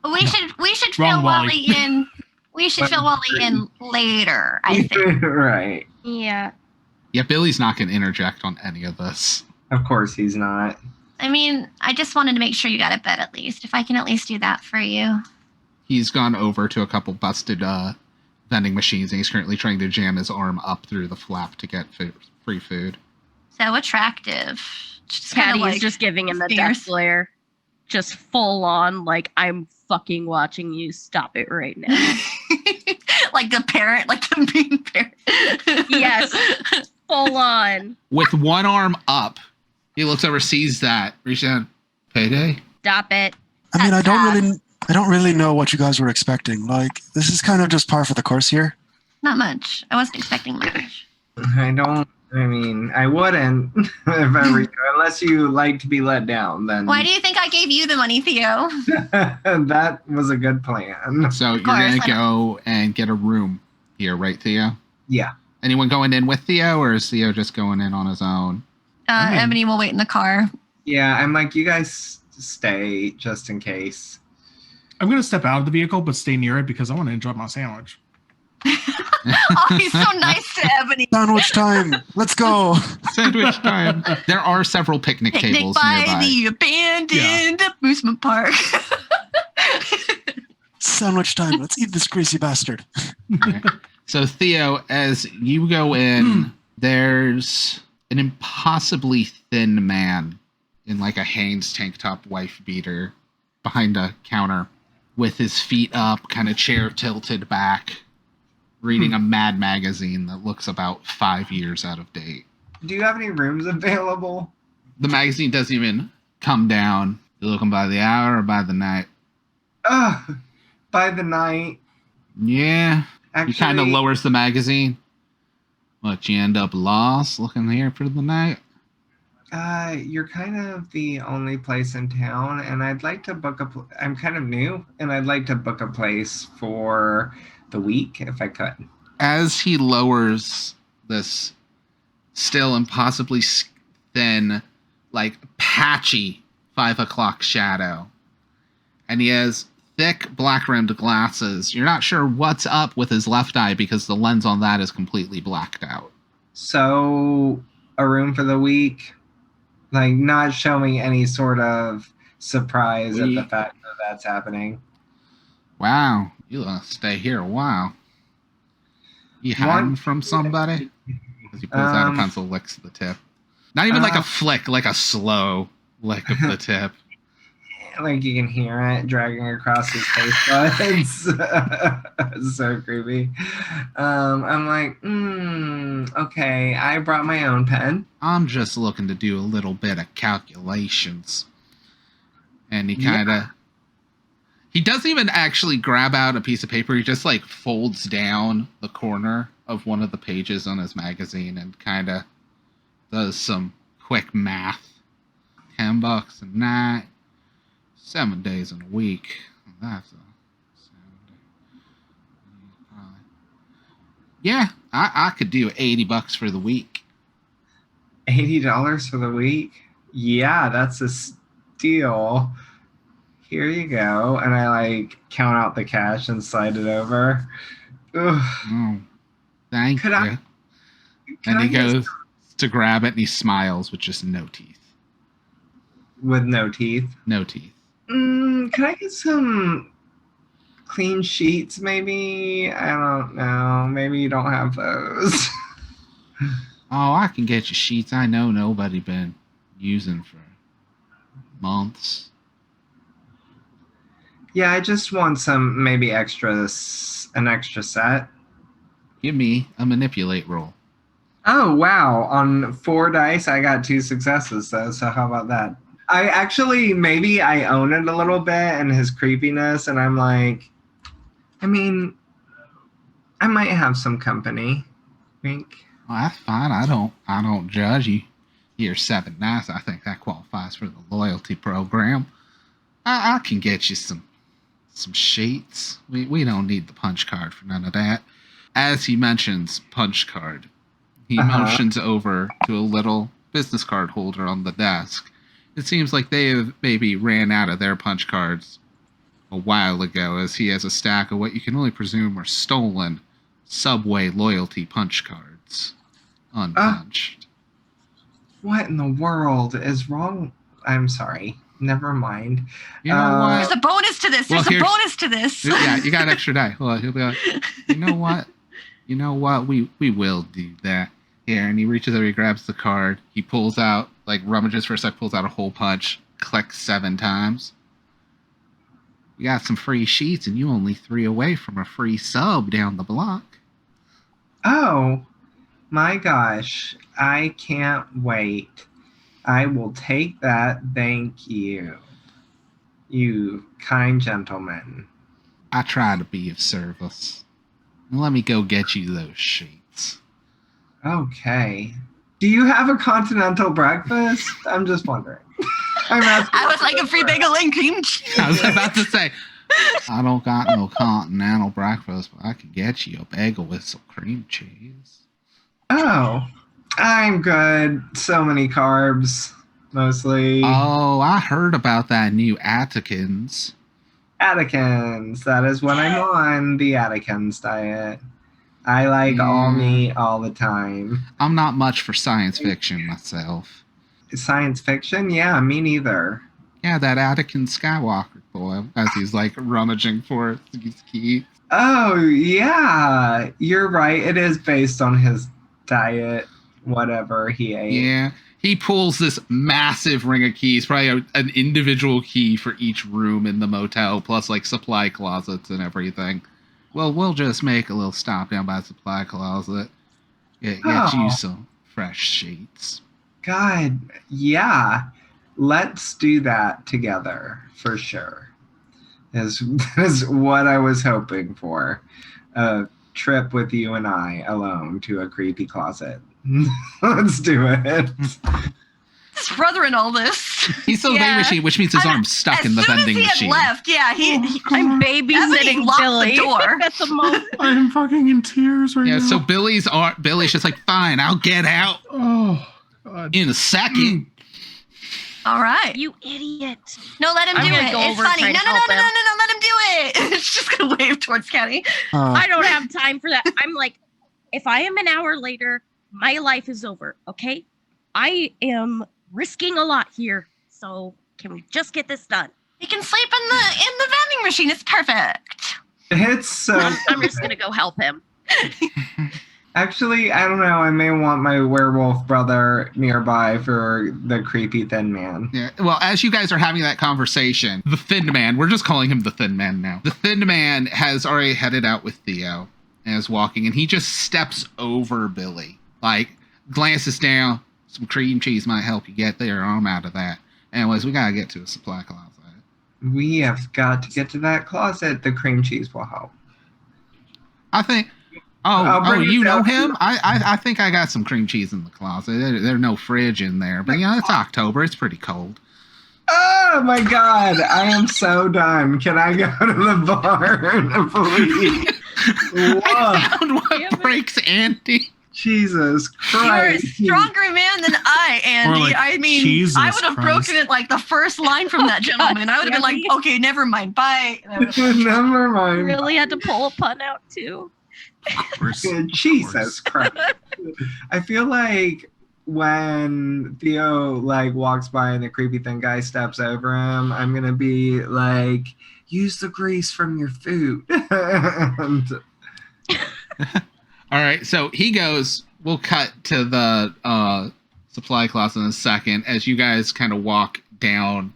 [SPEAKER 5] We should
[SPEAKER 4] Wrong
[SPEAKER 5] fill
[SPEAKER 4] Wally.
[SPEAKER 5] Wally in. We should fill Wally in later, I think.
[SPEAKER 6] Right.
[SPEAKER 3] Yeah.
[SPEAKER 1] Yeah, Billy's not going to interject on any of this.
[SPEAKER 6] Of course he's not.
[SPEAKER 5] I I mean, I just wanted to make sure you got a bed at least. If I can at least do that for you.
[SPEAKER 1] He's gone over to a couple busted vending machines, and he's currently trying to jam his arm up through the flap to get free food.
[SPEAKER 5] So attractive. Just kind
[SPEAKER 3] Patty
[SPEAKER 5] of
[SPEAKER 3] is
[SPEAKER 5] like
[SPEAKER 3] just giving him the
[SPEAKER 5] fingers.
[SPEAKER 3] death glare. Just full on, like, I'm fucking watching you. Stop it right now.
[SPEAKER 5] like the parent, like the mean parent.
[SPEAKER 3] Yes. Full on.
[SPEAKER 1] With one arm up, he looks over, sees that, reaches down, payday?
[SPEAKER 3] Stop it.
[SPEAKER 2] I mean, I don't really know what you guys were expecting. Like, this is kind of just par for the course here.
[SPEAKER 5] Not much. I wasn't expecting much.
[SPEAKER 6] I wouldn't if I were you, unless you like to be let down. Then
[SPEAKER 5] Why do you think I gave you the money, Theo?
[SPEAKER 6] that was a good plan.
[SPEAKER 1] So you're
[SPEAKER 5] course,
[SPEAKER 1] going to
[SPEAKER 5] I
[SPEAKER 1] go and get a room here, right, Theo?
[SPEAKER 6] Yeah.
[SPEAKER 1] Anyone going in with Theo, or is Theo just going in on his own?
[SPEAKER 5] Ebony will wait in the car.
[SPEAKER 6] Yeah, I'm like, you guys stay just in case.
[SPEAKER 4] I'm going to step out of the vehicle, but stay near it because I want to enjoy my sandwich.
[SPEAKER 5] Oh, he's so nice to Ebony.
[SPEAKER 2] Sandwich time. Let's go.
[SPEAKER 1] Sandwich time. There are several picnic
[SPEAKER 5] Picnic
[SPEAKER 1] tables
[SPEAKER 5] by
[SPEAKER 1] nearby.
[SPEAKER 5] the abandoned amusement park.
[SPEAKER 2] Sandwich time. Let's eat this greasy bastard.
[SPEAKER 1] Okay. So Theo, as you go in, there's an impossibly thin man in like a Hanes tank top wife beater behind a counter with his feet up, kind of chair tilted back, reading a Mad magazine that looks about 5 years out of date.
[SPEAKER 6] Do you have any rooms available?
[SPEAKER 1] The magazine doesn't even come down. You looking by the hour or by the night?
[SPEAKER 6] By the night.
[SPEAKER 1] Yeah.
[SPEAKER 6] Actually,
[SPEAKER 1] He kind of lowers the magazine. What, you end up lost looking here for the night?
[SPEAKER 6] You're kind of the only place in town, and I'd like to book I'm kind of new, and I'd like to book a place for the week if I could.
[SPEAKER 1] As he lowers this still impossibly thin, like patchy 5 o'clock shadow, and he has thick black rimmed glasses, you're not sure what's up with his left eye because the lens on that is completely blacked out.
[SPEAKER 6] So, a room for the week, like not showing any sort of surprise at the fact that that's happening.
[SPEAKER 1] Wow, you'll stay here a while. You hiding from somebody? As he pulls out a pencil, licks the tip. Not even like a flick, like a slow lick of the tip.
[SPEAKER 6] Like you can hear it dragging across his face buds. It's so creepy. I'm like, okay, I brought my own pen.
[SPEAKER 1] I'm just looking to do a little bit of calculations. And he kind of... He doesn't even actually grab out a piece of paper. He just like folds down the corner of one of the pages on his magazine and kind of does some quick math. $10 a night, 7 days in a week. That's a 7 day. Yeah, I could do $80 for the week.
[SPEAKER 6] $80 for the week? Yeah, that's a steal. Here you go. And I like count out the cash and slide it over. Ugh.
[SPEAKER 1] Oh, thank
[SPEAKER 6] Could
[SPEAKER 1] you.
[SPEAKER 6] I-
[SPEAKER 1] And he
[SPEAKER 6] just-
[SPEAKER 1] goes to grab it and he smiles with just no teeth.
[SPEAKER 6] with no teeth.
[SPEAKER 1] No teeth.
[SPEAKER 6] Can I get some clean sheets, maybe? I don't know. Maybe you don't have those.
[SPEAKER 1] Oh, I can get you sheets I know nobody been using for months.
[SPEAKER 6] Yeah, I just want some maybe an extra set.
[SPEAKER 1] Give me a manipulate roll.
[SPEAKER 6] Oh, wow. On 4 dice, I got 2 successes, though. So how about that? I actually, maybe I own it a little bit and his creepiness. And I'm like, I mean, I might have some company. Wink.
[SPEAKER 1] Well, that's fine. I don't judge you. You're 7 nights. I think that qualifies for the loyalty program. I can get you some sheets. We don't need the punch card for none of that. As he mentions punch card, he motions over to a little business card holder on the desk. It seems like they have maybe ran out of their punch cards a while ago, as he has a stack of what you can only presume are stolen Subway loyalty punch cards. Unpunched.
[SPEAKER 6] What in the world is wrong? I'm sorry. Never mind.
[SPEAKER 1] You know what?
[SPEAKER 5] There's a bonus to this.
[SPEAKER 1] Well,
[SPEAKER 5] There's a
[SPEAKER 1] here's-
[SPEAKER 5] bonus to this.
[SPEAKER 1] Yeah, you got an extra die. Hold on, he'll be like, you know what? You know what? We will do that. Here, and he reaches over, he grabs the card, he pulls out, like rummages for a sec, pulls out a hole punch, clicks 7 times. We got some free sheets, and you only 3 away from a free sub down the block.
[SPEAKER 6] Oh, my gosh. I can't wait. I will take that. Thank you. You kind gentleman.
[SPEAKER 1] I try to be of service. Let me go get you those sheets.
[SPEAKER 6] Okay. Do you have a continental breakfast? I'm just wondering. I'm asking.
[SPEAKER 5] I would like a free bagel and cream cheese.
[SPEAKER 1] I was about to say, I don't got no continental breakfast, but I could get you a bagel with some cream cheese.
[SPEAKER 6] Oh, I'm good. So many carbs, mostly.
[SPEAKER 1] Oh, I heard about that new Attikins.
[SPEAKER 6] Attikins. That is what I'm on, the Attikins diet. I like all meat all the time.
[SPEAKER 1] I'm not much for science fiction myself.
[SPEAKER 6] Science fiction? Yeah, me neither.
[SPEAKER 1] Yeah, that Anakin Skywalker boy, as he's like rummaging for his key.
[SPEAKER 6] Oh, yeah. You're right. It is based on his diet, whatever he ate.
[SPEAKER 1] Yeah, he pulls this massive ring of keys, probably an individual key for each room in the motel, plus like supply closets and everything. Well, we'll just make a little stop down by the supply closet. Get
[SPEAKER 6] Oh.
[SPEAKER 1] you some fresh sheets.
[SPEAKER 6] God, yeah. Let's do that together for sure. Is what I was hoping for. A trip with you and I alone to a creepy closet. Let's do it.
[SPEAKER 5] His brother in all this.
[SPEAKER 1] He's still the vending machine, which means his arm's stuck in the vending
[SPEAKER 5] As soon as
[SPEAKER 1] machine.
[SPEAKER 5] he had left, yeah, he
[SPEAKER 3] I'm
[SPEAKER 5] Ebony
[SPEAKER 3] babysitting
[SPEAKER 5] locked the
[SPEAKER 3] Billy
[SPEAKER 5] door.
[SPEAKER 3] at the moment.
[SPEAKER 4] I am fucking in tears right
[SPEAKER 1] Yeah,
[SPEAKER 4] now.
[SPEAKER 1] so Billy's just like, fine, I'll get out
[SPEAKER 4] Oh, God.
[SPEAKER 1] in a second.
[SPEAKER 5] all right.
[SPEAKER 3] You idiot.
[SPEAKER 5] No, let him
[SPEAKER 3] I'm
[SPEAKER 5] do
[SPEAKER 3] gonna
[SPEAKER 5] it.
[SPEAKER 3] go
[SPEAKER 5] It's
[SPEAKER 3] over and
[SPEAKER 5] funny.
[SPEAKER 3] try
[SPEAKER 5] No,
[SPEAKER 3] to
[SPEAKER 5] no, no,
[SPEAKER 3] help
[SPEAKER 5] no, no,
[SPEAKER 3] him.
[SPEAKER 5] no, no, let him do it. It's just gonna wave towards Kenny.
[SPEAKER 3] I don't have time for that. I'm like, if I am an hour later, my life is over, okay? I am risking a lot here. So can we just get this done?
[SPEAKER 5] He can sleep in the vending machine. It's perfect.
[SPEAKER 6] It's so.
[SPEAKER 3] I'm just gonna go help him.
[SPEAKER 6] Actually, I don't know. I may want my werewolf brother nearby for the creepy thin man.
[SPEAKER 1] Yeah. Well, as you guys are having that conversation, the Thin Man, we're just calling him the Thin Man now. The Thin Man has already headed out with Theo and is walking, and he just steps over Billy. Like, glances down. Some cream cheese might help you get there, or I'm out of that. Anyways, we gotta get to a supply closet.
[SPEAKER 6] We have got to get to that closet. The cream cheese will help.
[SPEAKER 1] I think.
[SPEAKER 6] I'll bring it
[SPEAKER 1] You know
[SPEAKER 6] down.
[SPEAKER 1] him? I think I got some cream cheese in the closet. There's no fridge in there, but it's October. It's pretty cold.
[SPEAKER 6] Oh my god, I am so done. Can I go to the barn, please? Whoa,
[SPEAKER 1] I found
[SPEAKER 3] Damn
[SPEAKER 1] what
[SPEAKER 3] it.
[SPEAKER 1] breaks Andy.
[SPEAKER 6] Jesus
[SPEAKER 5] You're a
[SPEAKER 6] Christ.
[SPEAKER 5] stronger man than I, Andy.
[SPEAKER 4] like,
[SPEAKER 5] I mean,
[SPEAKER 4] Jesus
[SPEAKER 5] I would have
[SPEAKER 4] Christ.
[SPEAKER 5] broken it like the first line from that gentleman. I would have been like,
[SPEAKER 3] Andy.
[SPEAKER 5] okay, never mind, bye. And I would've-
[SPEAKER 6] Never mind.
[SPEAKER 3] Really had to pull a pun out too.
[SPEAKER 4] Of course.
[SPEAKER 6] Jesus Christ. I feel like when Theo like walks by and the creepy thin guy steps over him, I'm gonna be like, use the grease from your food. And
[SPEAKER 1] All right, so he goes. We'll cut to the supply closet in a second as you guys kind of walk down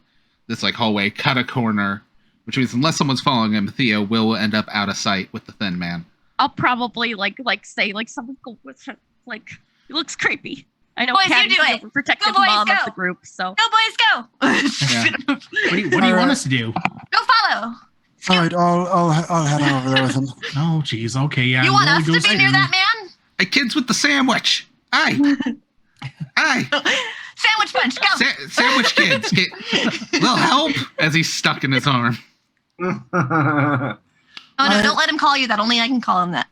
[SPEAKER 1] this like hallway, cut a corner, which means unless someone's following him, Theo will end up out of sight with the Thin Man.
[SPEAKER 3] I'll probably like say like something cool with her. Like it looks creepy. I know
[SPEAKER 5] Boys, you
[SPEAKER 3] Caddy's
[SPEAKER 5] do it.
[SPEAKER 3] the protective
[SPEAKER 5] Go, boys,
[SPEAKER 3] mom of
[SPEAKER 5] go.
[SPEAKER 3] the group, so
[SPEAKER 5] Go, boys, go.
[SPEAKER 4] What do you want us to do?
[SPEAKER 5] Go follow.
[SPEAKER 2] All right, I'll head on over there with him.
[SPEAKER 4] Oh, geez. Okay, yeah.
[SPEAKER 5] You want
[SPEAKER 4] we'll
[SPEAKER 5] us to
[SPEAKER 4] go
[SPEAKER 5] be
[SPEAKER 4] see
[SPEAKER 5] near
[SPEAKER 4] him.
[SPEAKER 5] that man?
[SPEAKER 1] Hey, kids with the sandwich! Aye! Aye!
[SPEAKER 5] Sandwich punch, go.
[SPEAKER 1] Sandwich kids! Little help! As he's stuck in his arm.
[SPEAKER 5] Oh no, don't let him call you that. Only I can call him that.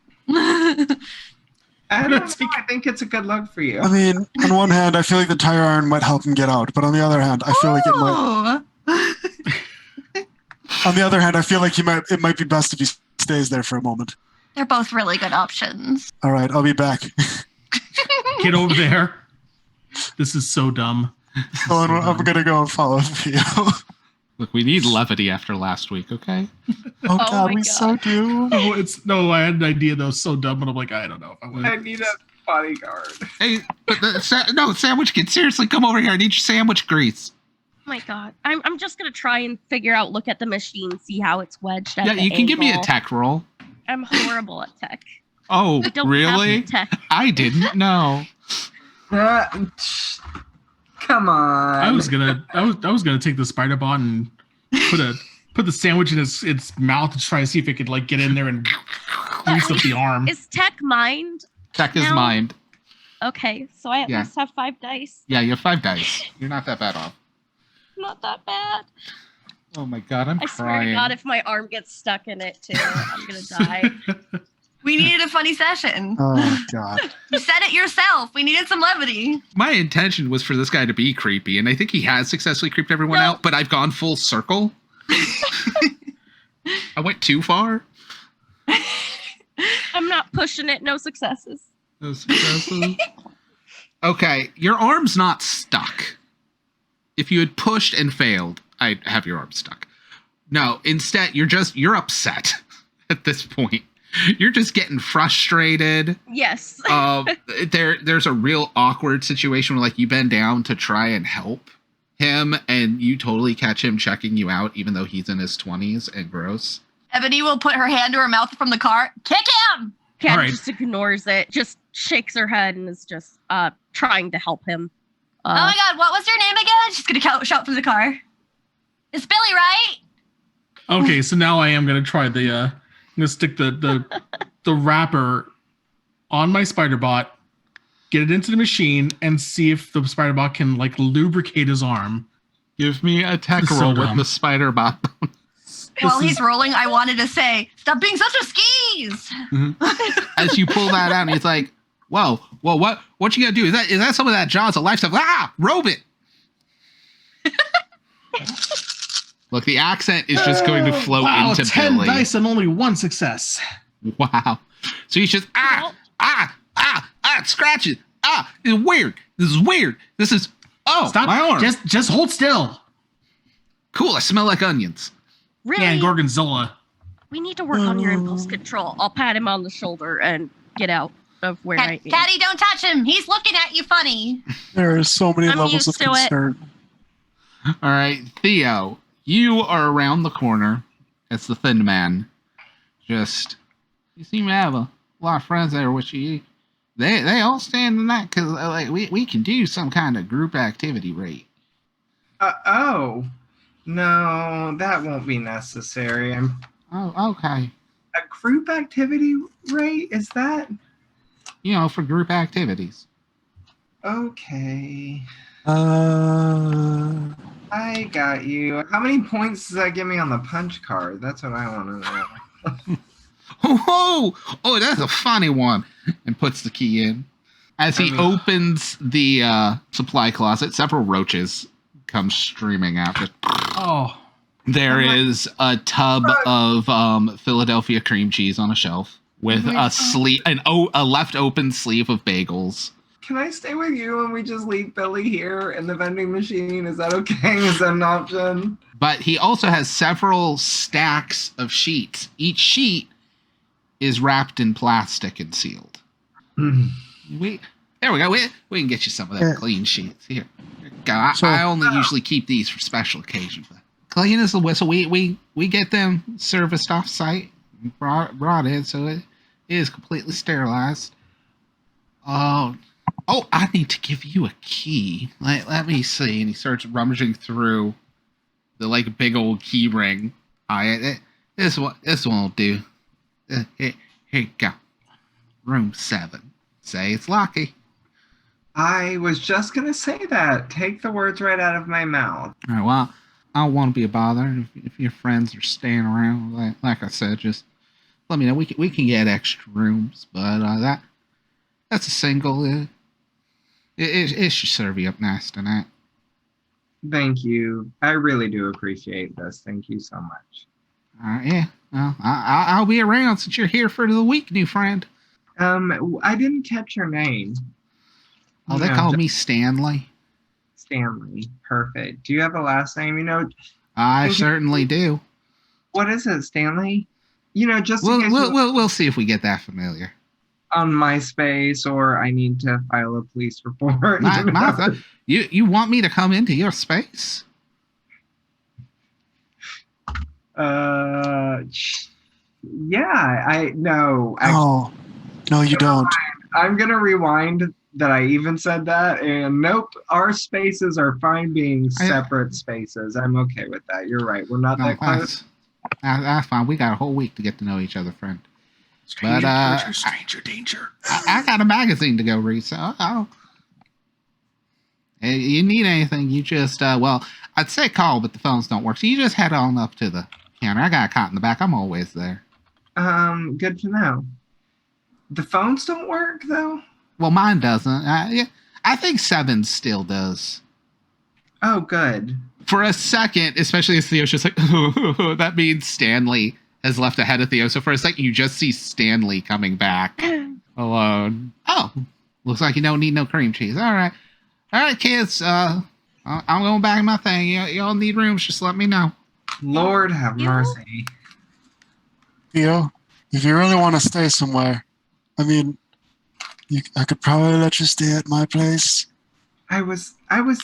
[SPEAKER 6] I don't know. I think it's a good look for you.
[SPEAKER 2] I mean, on one hand, I feel like the tire iron might help him get out, but on the other hand, I feel like it might.
[SPEAKER 5] Ooh.
[SPEAKER 2] On the other hand, I feel like it might be best if he stays there for a moment.
[SPEAKER 5] They're both really good options.
[SPEAKER 2] All right, I'll be back.
[SPEAKER 4] Get over there. This is so dumb.
[SPEAKER 2] So I'm gonna go and follow Theo.
[SPEAKER 1] Look, we need levity after last week, okay?
[SPEAKER 2] Oh
[SPEAKER 3] my
[SPEAKER 2] god, we
[SPEAKER 3] God.
[SPEAKER 2] so do.
[SPEAKER 4] No, I had an idea that was so dumb, but I'm like, I don't know if I would.
[SPEAKER 6] I need a bodyguard.
[SPEAKER 1] Hey, but no, Sandwich Kid, seriously, come over here. I need your sandwich grease.
[SPEAKER 3] Oh my god. I'm just gonna try and figure out, look at the machine, see how it's wedged at
[SPEAKER 1] Yeah,
[SPEAKER 3] the
[SPEAKER 1] you can give me a
[SPEAKER 3] angle.
[SPEAKER 1] tech roll.
[SPEAKER 3] I'm horrible at tech.
[SPEAKER 1] Oh,
[SPEAKER 3] I don't
[SPEAKER 1] really?
[SPEAKER 3] have the tech.
[SPEAKER 1] I didn't know.
[SPEAKER 6] Come on.
[SPEAKER 4] I was gonna take the spider bot and put the sandwich in its mouth to try to see if it could like get in there and grease up the arm.
[SPEAKER 3] Is tech mind?
[SPEAKER 1] Tech is
[SPEAKER 3] No.
[SPEAKER 1] mind.
[SPEAKER 3] Okay, so I at
[SPEAKER 1] Yeah.
[SPEAKER 3] least have 5 dice.
[SPEAKER 1] Yeah, you have 5 dice. You're not that bad off.
[SPEAKER 3] Not that bad.
[SPEAKER 1] Oh my god, I'm
[SPEAKER 3] I swear
[SPEAKER 1] crying.
[SPEAKER 3] to God, if my arm gets stuck in it too, I'm gonna die.
[SPEAKER 5] We needed a funny session.
[SPEAKER 2] Oh god.
[SPEAKER 5] You said it yourself. We needed some levity.
[SPEAKER 1] My intention was for this guy to be creepy, and I think he has successfully creeped everyone
[SPEAKER 5] No.
[SPEAKER 1] out, but I've gone full circle. I went too far.
[SPEAKER 3] I'm not pushing it. No successes.
[SPEAKER 1] No successes. Okay, your arm's not stuck. If you had pushed and failed, I'd have your arm stuck. No, instead, you're upset at this point. You're just getting frustrated.
[SPEAKER 3] Yes.
[SPEAKER 1] There's a real awkward situation where like you bend down to try and help him, and you totally catch him checking you out, even though he's in his 20s and gross.
[SPEAKER 5] Ebony will put her hand to her mouth from the car. Kick him!
[SPEAKER 3] Kat
[SPEAKER 4] Alright.
[SPEAKER 3] just ignores it, just shakes her head, and is just trying to help him.
[SPEAKER 5] Oh my god, what was your name again? She's gonna shout from the car. It's Billy, right?
[SPEAKER 4] Okay, so now I am gonna try I'm gonna stick the wrapper on my spider bot, get it into the machine, and see if the spider bot can like lubricate his arm.
[SPEAKER 1] Give me a tech
[SPEAKER 4] This is so
[SPEAKER 1] roll with
[SPEAKER 4] dumb.
[SPEAKER 1] the spider bot.
[SPEAKER 5] While
[SPEAKER 4] This
[SPEAKER 5] he's rolling, I wanted to say, stop being such a skis!
[SPEAKER 1] As you pull that out, and he's like, "Whoa, what you gotta do? Is that some of that Jaws of Life stuff? Ah, robe it." Look, the accent is just going to flow
[SPEAKER 4] Wow,
[SPEAKER 1] into
[SPEAKER 4] 10
[SPEAKER 1] Billy.
[SPEAKER 4] dice and only 1 success.
[SPEAKER 1] Wow. So he's just it scratches. It's weird. This is weird. This is
[SPEAKER 4] Stop!
[SPEAKER 1] my arm.
[SPEAKER 4] Just hold still.
[SPEAKER 1] Cool. I smell like onions.
[SPEAKER 3] Really?
[SPEAKER 4] Yeah, and Gorgonzola.
[SPEAKER 3] We need to work on your impulse control. I'll pat him on the shoulder and get out of where I am.
[SPEAKER 5] Caddy, don't touch him. He's looking at you funny.
[SPEAKER 2] There are so many
[SPEAKER 3] I'm
[SPEAKER 2] levels of
[SPEAKER 3] used to it.
[SPEAKER 2] concern.
[SPEAKER 1] All right, Theo, you are around the corner. It's the thin man. You seem to have a lot of friends there with you. They all stand in that because like we can do some kind of group activity rate.
[SPEAKER 6] Oh. No, that won't be necessary.
[SPEAKER 1] Oh, okay.
[SPEAKER 6] A group activity rate? Is that?
[SPEAKER 1] For group activities.
[SPEAKER 6] Okay.
[SPEAKER 2] Uh,
[SPEAKER 6] I got you. How many points does that give me on the punch card? That's what I want to know.
[SPEAKER 1] Oh, that's a funny one. And puts the key in. As he opens the supply closet, several roaches come streaming out.
[SPEAKER 4] Oh,
[SPEAKER 1] There is a tub of Philadelphia cream cheese on a shelf with a left open sleeve of bagels.
[SPEAKER 6] Can I stay with you and we just leave Billy here in the vending machine? Is that okay? Is that an option?
[SPEAKER 1] But he also has several stacks of sheets. Each sheet is wrapped in plastic and sealed. There we go. We can get you some of that clean sheets. Here you go. I only usually keep these for special occasions. But clean as the whistle. We get them serviced off site, brought in, so it is completely sterilized. Oh, I need to give you a key. Let me see. And he starts rummaging through the big old key ring. This one will do. Here you go. Room 7. Say it's lucky.
[SPEAKER 6] I was just going to say that. Take the words right out of my mouth.
[SPEAKER 1] All right, well, I don't want to be a bother. If your friends are staying around, like I said, just let me know. We can get extra rooms, but that's a single. It should serve you up nice tonight.
[SPEAKER 6] Thank you. I really do appreciate this. Thank you so much.
[SPEAKER 1] All right, yeah. Well, I'll be around since you're here for the week, new friend.
[SPEAKER 6] I didn't catch your name.
[SPEAKER 1] Oh, they call me Stanley.
[SPEAKER 6] Stanley. Perfect. Do you have a last name?
[SPEAKER 1] I certainly do.
[SPEAKER 6] What is it, Stanley? Just in
[SPEAKER 1] We'll,
[SPEAKER 6] case
[SPEAKER 1] we'll see if we get that familiar.
[SPEAKER 6] on MySpace, or I need to file a police report.
[SPEAKER 1] You want me to come into your space?
[SPEAKER 6] Yeah, no.
[SPEAKER 2] Oh, no, you don't.
[SPEAKER 6] I'm gonna rewind that I even said that, and nope, our spaces are fine being separate spaces. I'm okay with that. You're right. We're not that close.
[SPEAKER 1] That's fine. We got a whole week to get to know each other, friend.
[SPEAKER 4] Stranger
[SPEAKER 1] But,
[SPEAKER 4] danger, stranger danger.
[SPEAKER 1] I got a magazine to go read, so Hey, you need anything, you just, I'd say call, but the phones don't work, so you just head on up to the counter. I got a cot in the back. I'm always there.
[SPEAKER 6] Good to know. The phones don't work, though?
[SPEAKER 1] Well, mine doesn't. I think 7 still does.
[SPEAKER 6] Oh, good.
[SPEAKER 1] For a second, especially as Theo's just like, that means Stanley has left ahead of Theo. So for a second, you just see Stanley coming back alone. Oh, looks like you don't need no cream cheese. All right, kids. I'm going back to my thing. Y'all need rooms? Just let me know.
[SPEAKER 6] Lord have mercy.
[SPEAKER 2] Theo, if you really want to stay somewhere, I mean, I could probably let you stay at my place.
[SPEAKER 6] I was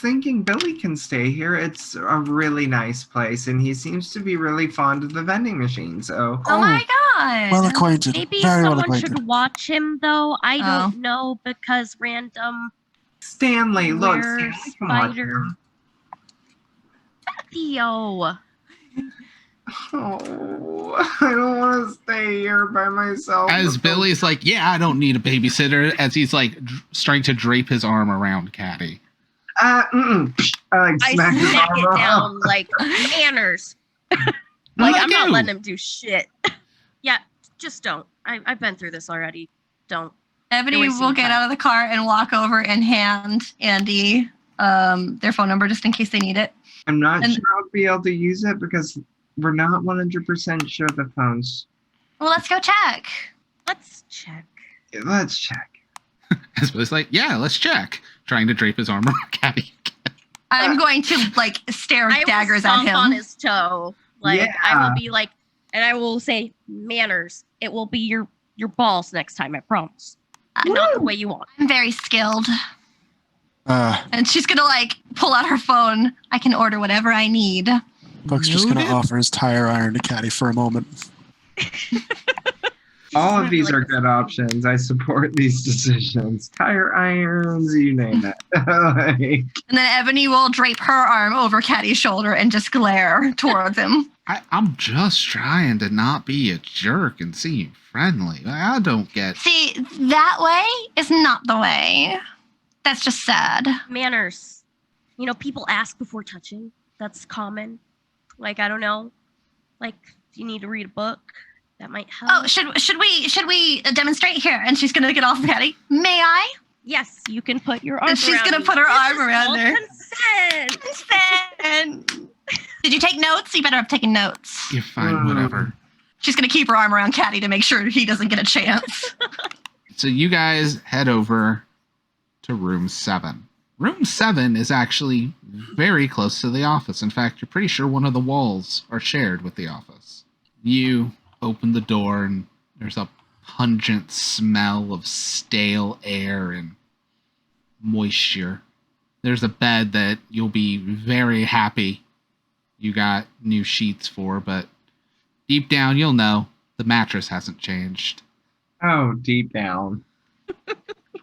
[SPEAKER 6] thinking Billy can stay here. It's a really nice place, and he seems to be really fond of the vending machine. So.
[SPEAKER 5] Oh my god.
[SPEAKER 2] Well acquainted.
[SPEAKER 3] Maybe
[SPEAKER 2] Very well
[SPEAKER 3] someone
[SPEAKER 2] acquainted.
[SPEAKER 3] should watch him, though. I don't know, because random
[SPEAKER 6] Stanley, look,
[SPEAKER 3] Where
[SPEAKER 6] Stanley, come on.
[SPEAKER 3] spider. Theo.
[SPEAKER 6] Oh, I don't want to stay here by myself.
[SPEAKER 1] As Billy's like, yeah, I don't need a babysitter. As he's like starting to drape his arm around Caddy.
[SPEAKER 6] I
[SPEAKER 3] smack
[SPEAKER 6] his arm
[SPEAKER 3] it
[SPEAKER 6] off.
[SPEAKER 3] down like manners. I'm not letting him do shit. Yeah, just don't. I've been through this already. Don't.
[SPEAKER 5] Ebony
[SPEAKER 3] You're wasting
[SPEAKER 5] will get
[SPEAKER 3] time.
[SPEAKER 5] out of the car and walk over and hand Andy their phone number just in case they need it.
[SPEAKER 6] I'm not sure I'll be able to use it because we're not 100% sure the phones.
[SPEAKER 5] Well, let's go check.
[SPEAKER 3] Let's check.
[SPEAKER 6] Let's check.
[SPEAKER 1] As Billy's like, yeah, let's check. Trying to drape his arm around Caddy.
[SPEAKER 5] I'm going to stare
[SPEAKER 3] I will
[SPEAKER 5] daggers at
[SPEAKER 3] stomp
[SPEAKER 5] him.
[SPEAKER 3] on his toe. I
[SPEAKER 6] Yeah.
[SPEAKER 3] will be like, and I will say manners. It will be your balls next time. I promise. And not the way you want.
[SPEAKER 5] I'm very skilled. And she's gonna pull out her phone. I can order whatever I need.
[SPEAKER 2] Buck's just going to
[SPEAKER 1] Noted.
[SPEAKER 2] offer his tire iron to Caddy for a moment.
[SPEAKER 6] All of these are good options. I support these decisions. Tire irons, you name it.
[SPEAKER 5] And then Ebony will drape her arm over Caddy's shoulder and just glare towards him.
[SPEAKER 1] I'm just trying to not be a jerk and seem friendly. I don't get.
[SPEAKER 5] See, that way is not the way. That's just sad.
[SPEAKER 3] Manners. People ask before touching. That's common. I don't know. You need to read a book. That might help.
[SPEAKER 5] Oh, should we demonstrate here? And she's gonna get off of Caddy. May I?
[SPEAKER 3] Yes, you can put your arm
[SPEAKER 5] And she's
[SPEAKER 3] around
[SPEAKER 5] gonna
[SPEAKER 3] me.
[SPEAKER 5] put her
[SPEAKER 3] This
[SPEAKER 5] arm
[SPEAKER 3] is
[SPEAKER 5] around
[SPEAKER 3] called
[SPEAKER 5] her.
[SPEAKER 3] Consent.
[SPEAKER 5] Did you take notes? You better have taken notes.
[SPEAKER 1] You're fine, whatever.
[SPEAKER 5] She's gonna keep her arm around Caddy to make sure he doesn't get a chance.
[SPEAKER 1] So you guys head over to room 7. Room 7 is actually very close to the office. In fact, you're pretty sure one of the walls are shared with the office. You open the door and there's a pungent smell of stale air and moisture. There's a bed that you'll be very happy you got new sheets for, but deep down you'll know the mattress hasn't changed.
[SPEAKER 6] Oh, deep down.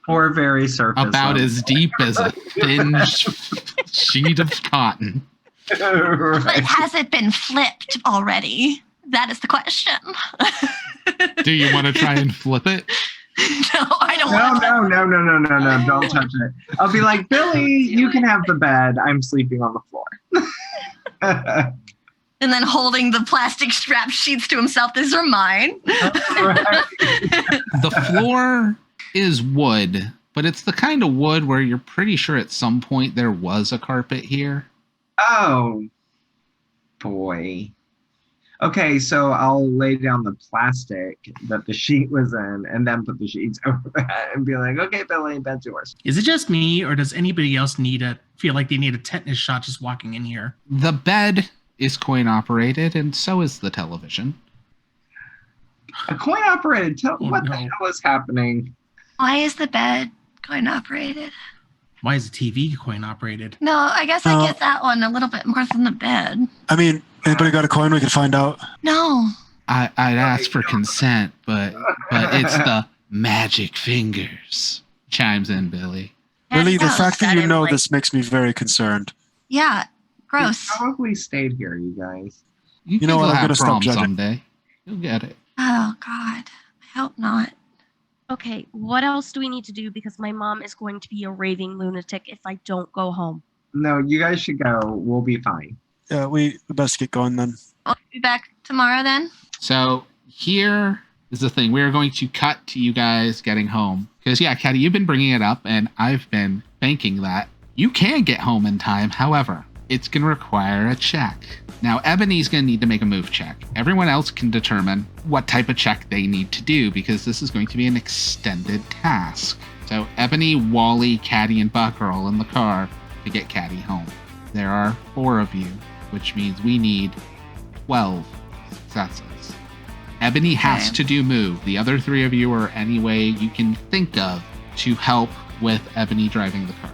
[SPEAKER 6] Or very surface.
[SPEAKER 1] About
[SPEAKER 6] level.
[SPEAKER 1] as deep as a thin sheet of cotton.
[SPEAKER 5] But
[SPEAKER 6] Right.
[SPEAKER 5] has it been flipped already? That is the question.
[SPEAKER 1] Do you want to try and flip it?
[SPEAKER 5] No, I don't want to.
[SPEAKER 6] No, don't touch it. I'll be like, Billy, you can have the bed. I'm sleeping on the floor.
[SPEAKER 5] And then holding the plastic strap sheets to himself. These are mine.
[SPEAKER 6] Right.
[SPEAKER 1] The floor is wood, but it's the kind of wood where you're pretty sure at some point there was a carpet here.
[SPEAKER 6] Oh, boy. Okay, so I'll lay down the plastic that the sheet was in and then put the sheets over that and be like, okay, Billy, bed's yours.
[SPEAKER 4] Is it just me, or does anybody else feel like they need a tetanus shot just walking in here?
[SPEAKER 1] The bed is coin operated, and so is the television.
[SPEAKER 6] A coin operated. What the
[SPEAKER 4] no.
[SPEAKER 6] hell is happening?
[SPEAKER 5] Why is the bed coin operated?
[SPEAKER 4] Why is the TV coin operated?
[SPEAKER 5] No, I guess I get that one a little bit more than the bed.
[SPEAKER 2] I mean, anybody got a coin we could find out?
[SPEAKER 5] No.
[SPEAKER 1] I'd ask for consent, but it's the magic fingers. Chimes in Billy.
[SPEAKER 2] Really, the
[SPEAKER 3] Yes.
[SPEAKER 2] fact that you
[SPEAKER 3] Said
[SPEAKER 2] know
[SPEAKER 3] like-
[SPEAKER 2] this makes me very concerned.
[SPEAKER 5] Yeah. Gross.
[SPEAKER 6] You probably stayed here, you guys.
[SPEAKER 1] You
[SPEAKER 2] know
[SPEAKER 1] guys
[SPEAKER 2] what,
[SPEAKER 1] will
[SPEAKER 2] I'm
[SPEAKER 1] have
[SPEAKER 2] gonna stop
[SPEAKER 1] prom
[SPEAKER 2] judging.
[SPEAKER 1] someday. You'll get it.
[SPEAKER 5] Oh God. I hope not.
[SPEAKER 3] Okay, what else do we need to do? Because my mom is going to be a raving lunatic if I don't go home.
[SPEAKER 6] No, you guys should go. We'll be fine.
[SPEAKER 2] Yeah, we best get going then.
[SPEAKER 5] I'll be back tomorrow then.
[SPEAKER 1] So here is the thing. We are going to cut to you guys getting home. Because, yeah, Caddy, you've been bringing it up, and I've been thinking that you can get home in time. However, it's going to require a check. Now, Ebony's going to need to make a move check. Everyone else can determine what type of check they need to do, because this is going to be an extended task. So Ebony, Wally, Caddy, and Buck are all in the car to get Caddy home. There are 4 of you, which means we need 12 successes. Ebony has
[SPEAKER 5] Okay.
[SPEAKER 1] to do move. The other 3 of you are any way you can think of to help with Ebony driving the car.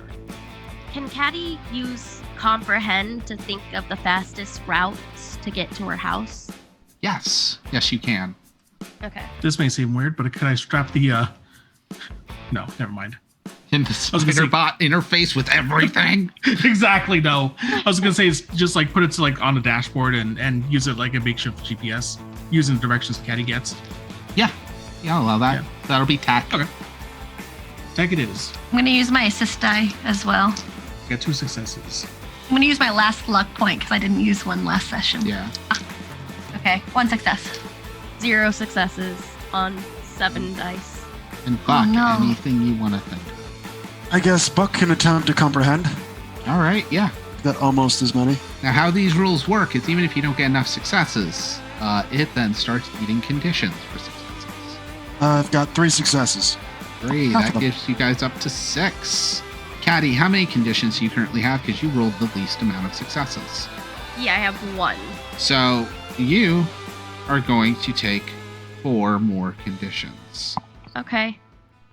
[SPEAKER 3] Can Caddy use comprehend to think of the fastest routes to get to her house?
[SPEAKER 1] Yes, you can.
[SPEAKER 3] Okay.
[SPEAKER 4] This may seem weird, but could I strap the No, never mind.
[SPEAKER 1] Can the
[SPEAKER 4] was gonna say-
[SPEAKER 1] Spider-Bot interface with everything?
[SPEAKER 4] Exactly, no. I was gonna say it's just like put it to like on the dashboard and use it like a makeshift GPS, using the directions Caddy gets.
[SPEAKER 1] Yeah, I'll allow that.
[SPEAKER 4] Yeah.
[SPEAKER 1] That'll be tack.
[SPEAKER 4] Okay. Tech it is.
[SPEAKER 5] I'm gonna use my assist die as well.
[SPEAKER 4] Got 2 successes.
[SPEAKER 5] I'm gonna use my last luck point because I didn't use one last session.
[SPEAKER 1] Yeah.
[SPEAKER 5] Okay, 1 success.
[SPEAKER 3] 0 successes on 7 dice.
[SPEAKER 1] And Buck,
[SPEAKER 5] no.
[SPEAKER 1] anything you want to think of?
[SPEAKER 2] I guess Buck can attempt to comprehend.
[SPEAKER 1] All right, yeah.
[SPEAKER 2] Got almost as many.
[SPEAKER 1] Now, how these rules work is even if you don't get enough successes, it then starts eating conditions for successes.
[SPEAKER 2] I've got 3 successes.
[SPEAKER 1] Great,
[SPEAKER 2] Half
[SPEAKER 1] that
[SPEAKER 2] of them.
[SPEAKER 1] gives you guys up to 6. Caddy, how many conditions do you currently have? Because you rolled the least amount of successes.
[SPEAKER 3] Yeah, I have 1.
[SPEAKER 1] So you are going to take 4 more conditions.
[SPEAKER 3] Okay.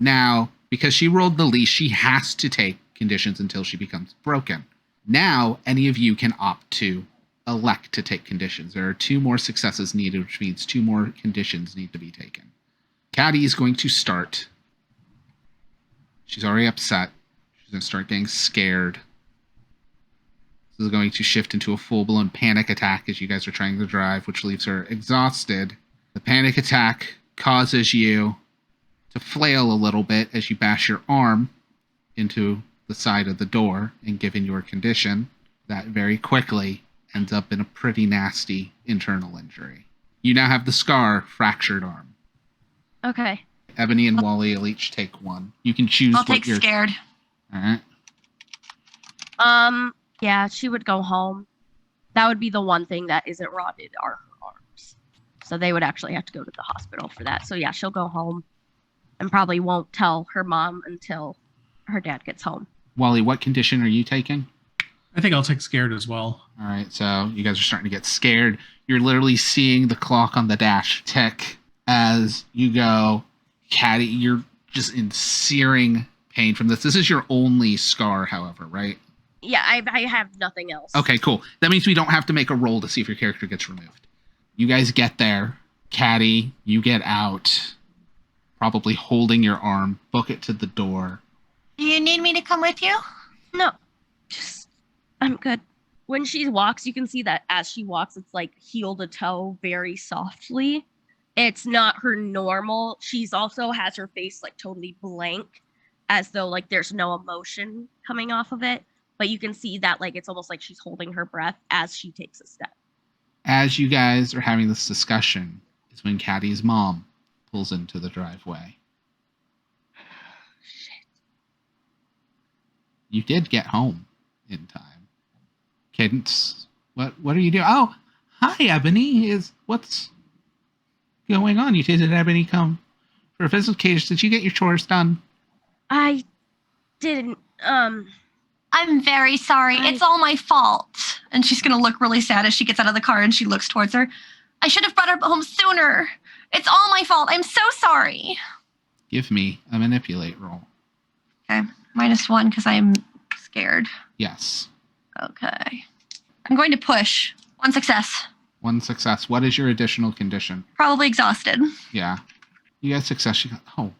[SPEAKER 1] Now, because she rolled the least, she has to take conditions until she becomes broken. Now, any of you can opt to elect to take conditions. There are 2 more successes needed, which means 2 more conditions need to be taken. Caddy is going to start. She's already upset. She's going to start getting scared. This is going to shift into a full-blown panic attack as you guys are trying to drive, which leaves her exhausted. The panic attack causes you to flail a little bit as you bash your arm into the side of the door, and given your condition, that very quickly ends up in a pretty nasty internal injury. You now have the scar, fractured arm.
[SPEAKER 3] Okay.
[SPEAKER 1] Ebony and Wally will each take 1. You can choose
[SPEAKER 5] I'll
[SPEAKER 1] what
[SPEAKER 5] take
[SPEAKER 1] you're...
[SPEAKER 5] scared.
[SPEAKER 1] All right.
[SPEAKER 3] Yeah, she would go home. That would be the one thing that isn't rotted are her arms. So they would actually have to go to the hospital for that. So yeah, she'll go home and probably won't tell her mom until her dad gets home.
[SPEAKER 1] Wally, what condition are you taking?
[SPEAKER 4] I think I'll take scared as well.
[SPEAKER 1] All right, so you guys are starting to get scared. You're literally seeing the clock on the dash tick as you go. Caddy, you're just in searing pain from this. This is your only scar, however, right?
[SPEAKER 3] Yeah, I have nothing else.
[SPEAKER 1] Okay, cool. That means we don't have to make a roll to see if your character gets removed. You guys get there. Caddy, you get out, probably holding your arm. Book it to the door.
[SPEAKER 5] Do you need me to come with you?
[SPEAKER 3] No, just I'm good. When she walks, you can see that as she walks, it's like heel to toe, very softly. It's not her normal. She's also has her face like totally blank, as though like there's no emotion coming off of it. But you can see that like it's almost like she's holding her breath as she takes a step.
[SPEAKER 1] As you guys are having this discussion is when Caddy's mom pulls into the driveway.
[SPEAKER 3] Shit.
[SPEAKER 1] You did get home in time. Cadence, what are you doing? Oh, Hi, Ebony. What's going on? You did Ebony come for a visit cage? Did you get your chores done?
[SPEAKER 3] I didn't.
[SPEAKER 5] I'm very sorry. It's all my fault. And she's going to look really sad as she gets out of the car and she looks towards her. I should have brought her home sooner. It's all my fault. I'm so sorry.
[SPEAKER 1] Give me a manipulate roll.
[SPEAKER 5] Okay. -1 because I'm scared.
[SPEAKER 1] Yes.
[SPEAKER 5] Okay. I'm going to push. 1 success.
[SPEAKER 1] 1 success. What is your additional condition?
[SPEAKER 5] Probably exhausted.
[SPEAKER 1] Yeah. You got success. She goes, oh,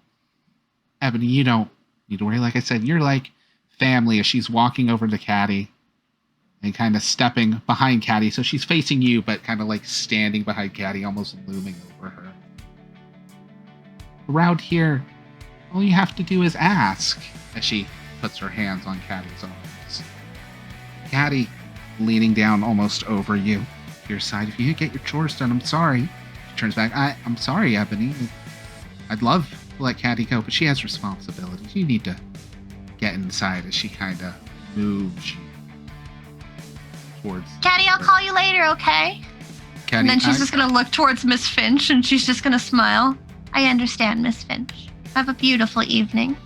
[SPEAKER 1] Ebony, you don't need to worry. Like I said, you're like family. As she's walking over to Caddy and kind of stepping behind Caddy. So she's facing you, but kind of like standing behind Caddy, almost looming over her. Around here, all you have to do is ask. As she puts her hands on Caddy's arms. Caddy, leaning down almost over you. Your side. If you get your chores done, I'm sorry. She turns back. I'm sorry, Ebony. I'd love to let Caddy go, but she has responsibilities. You need to get inside as she kind of moves you towards.
[SPEAKER 5] Caddy, I'll call you later, okay?
[SPEAKER 1] Caddy,
[SPEAKER 5] And then she's just going to look towards Miss Finch and she's just going to smile. I understand, Miss Finch. Have a beautiful evening.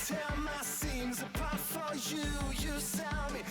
[SPEAKER 7] Tear my seams apart for you. You sell me.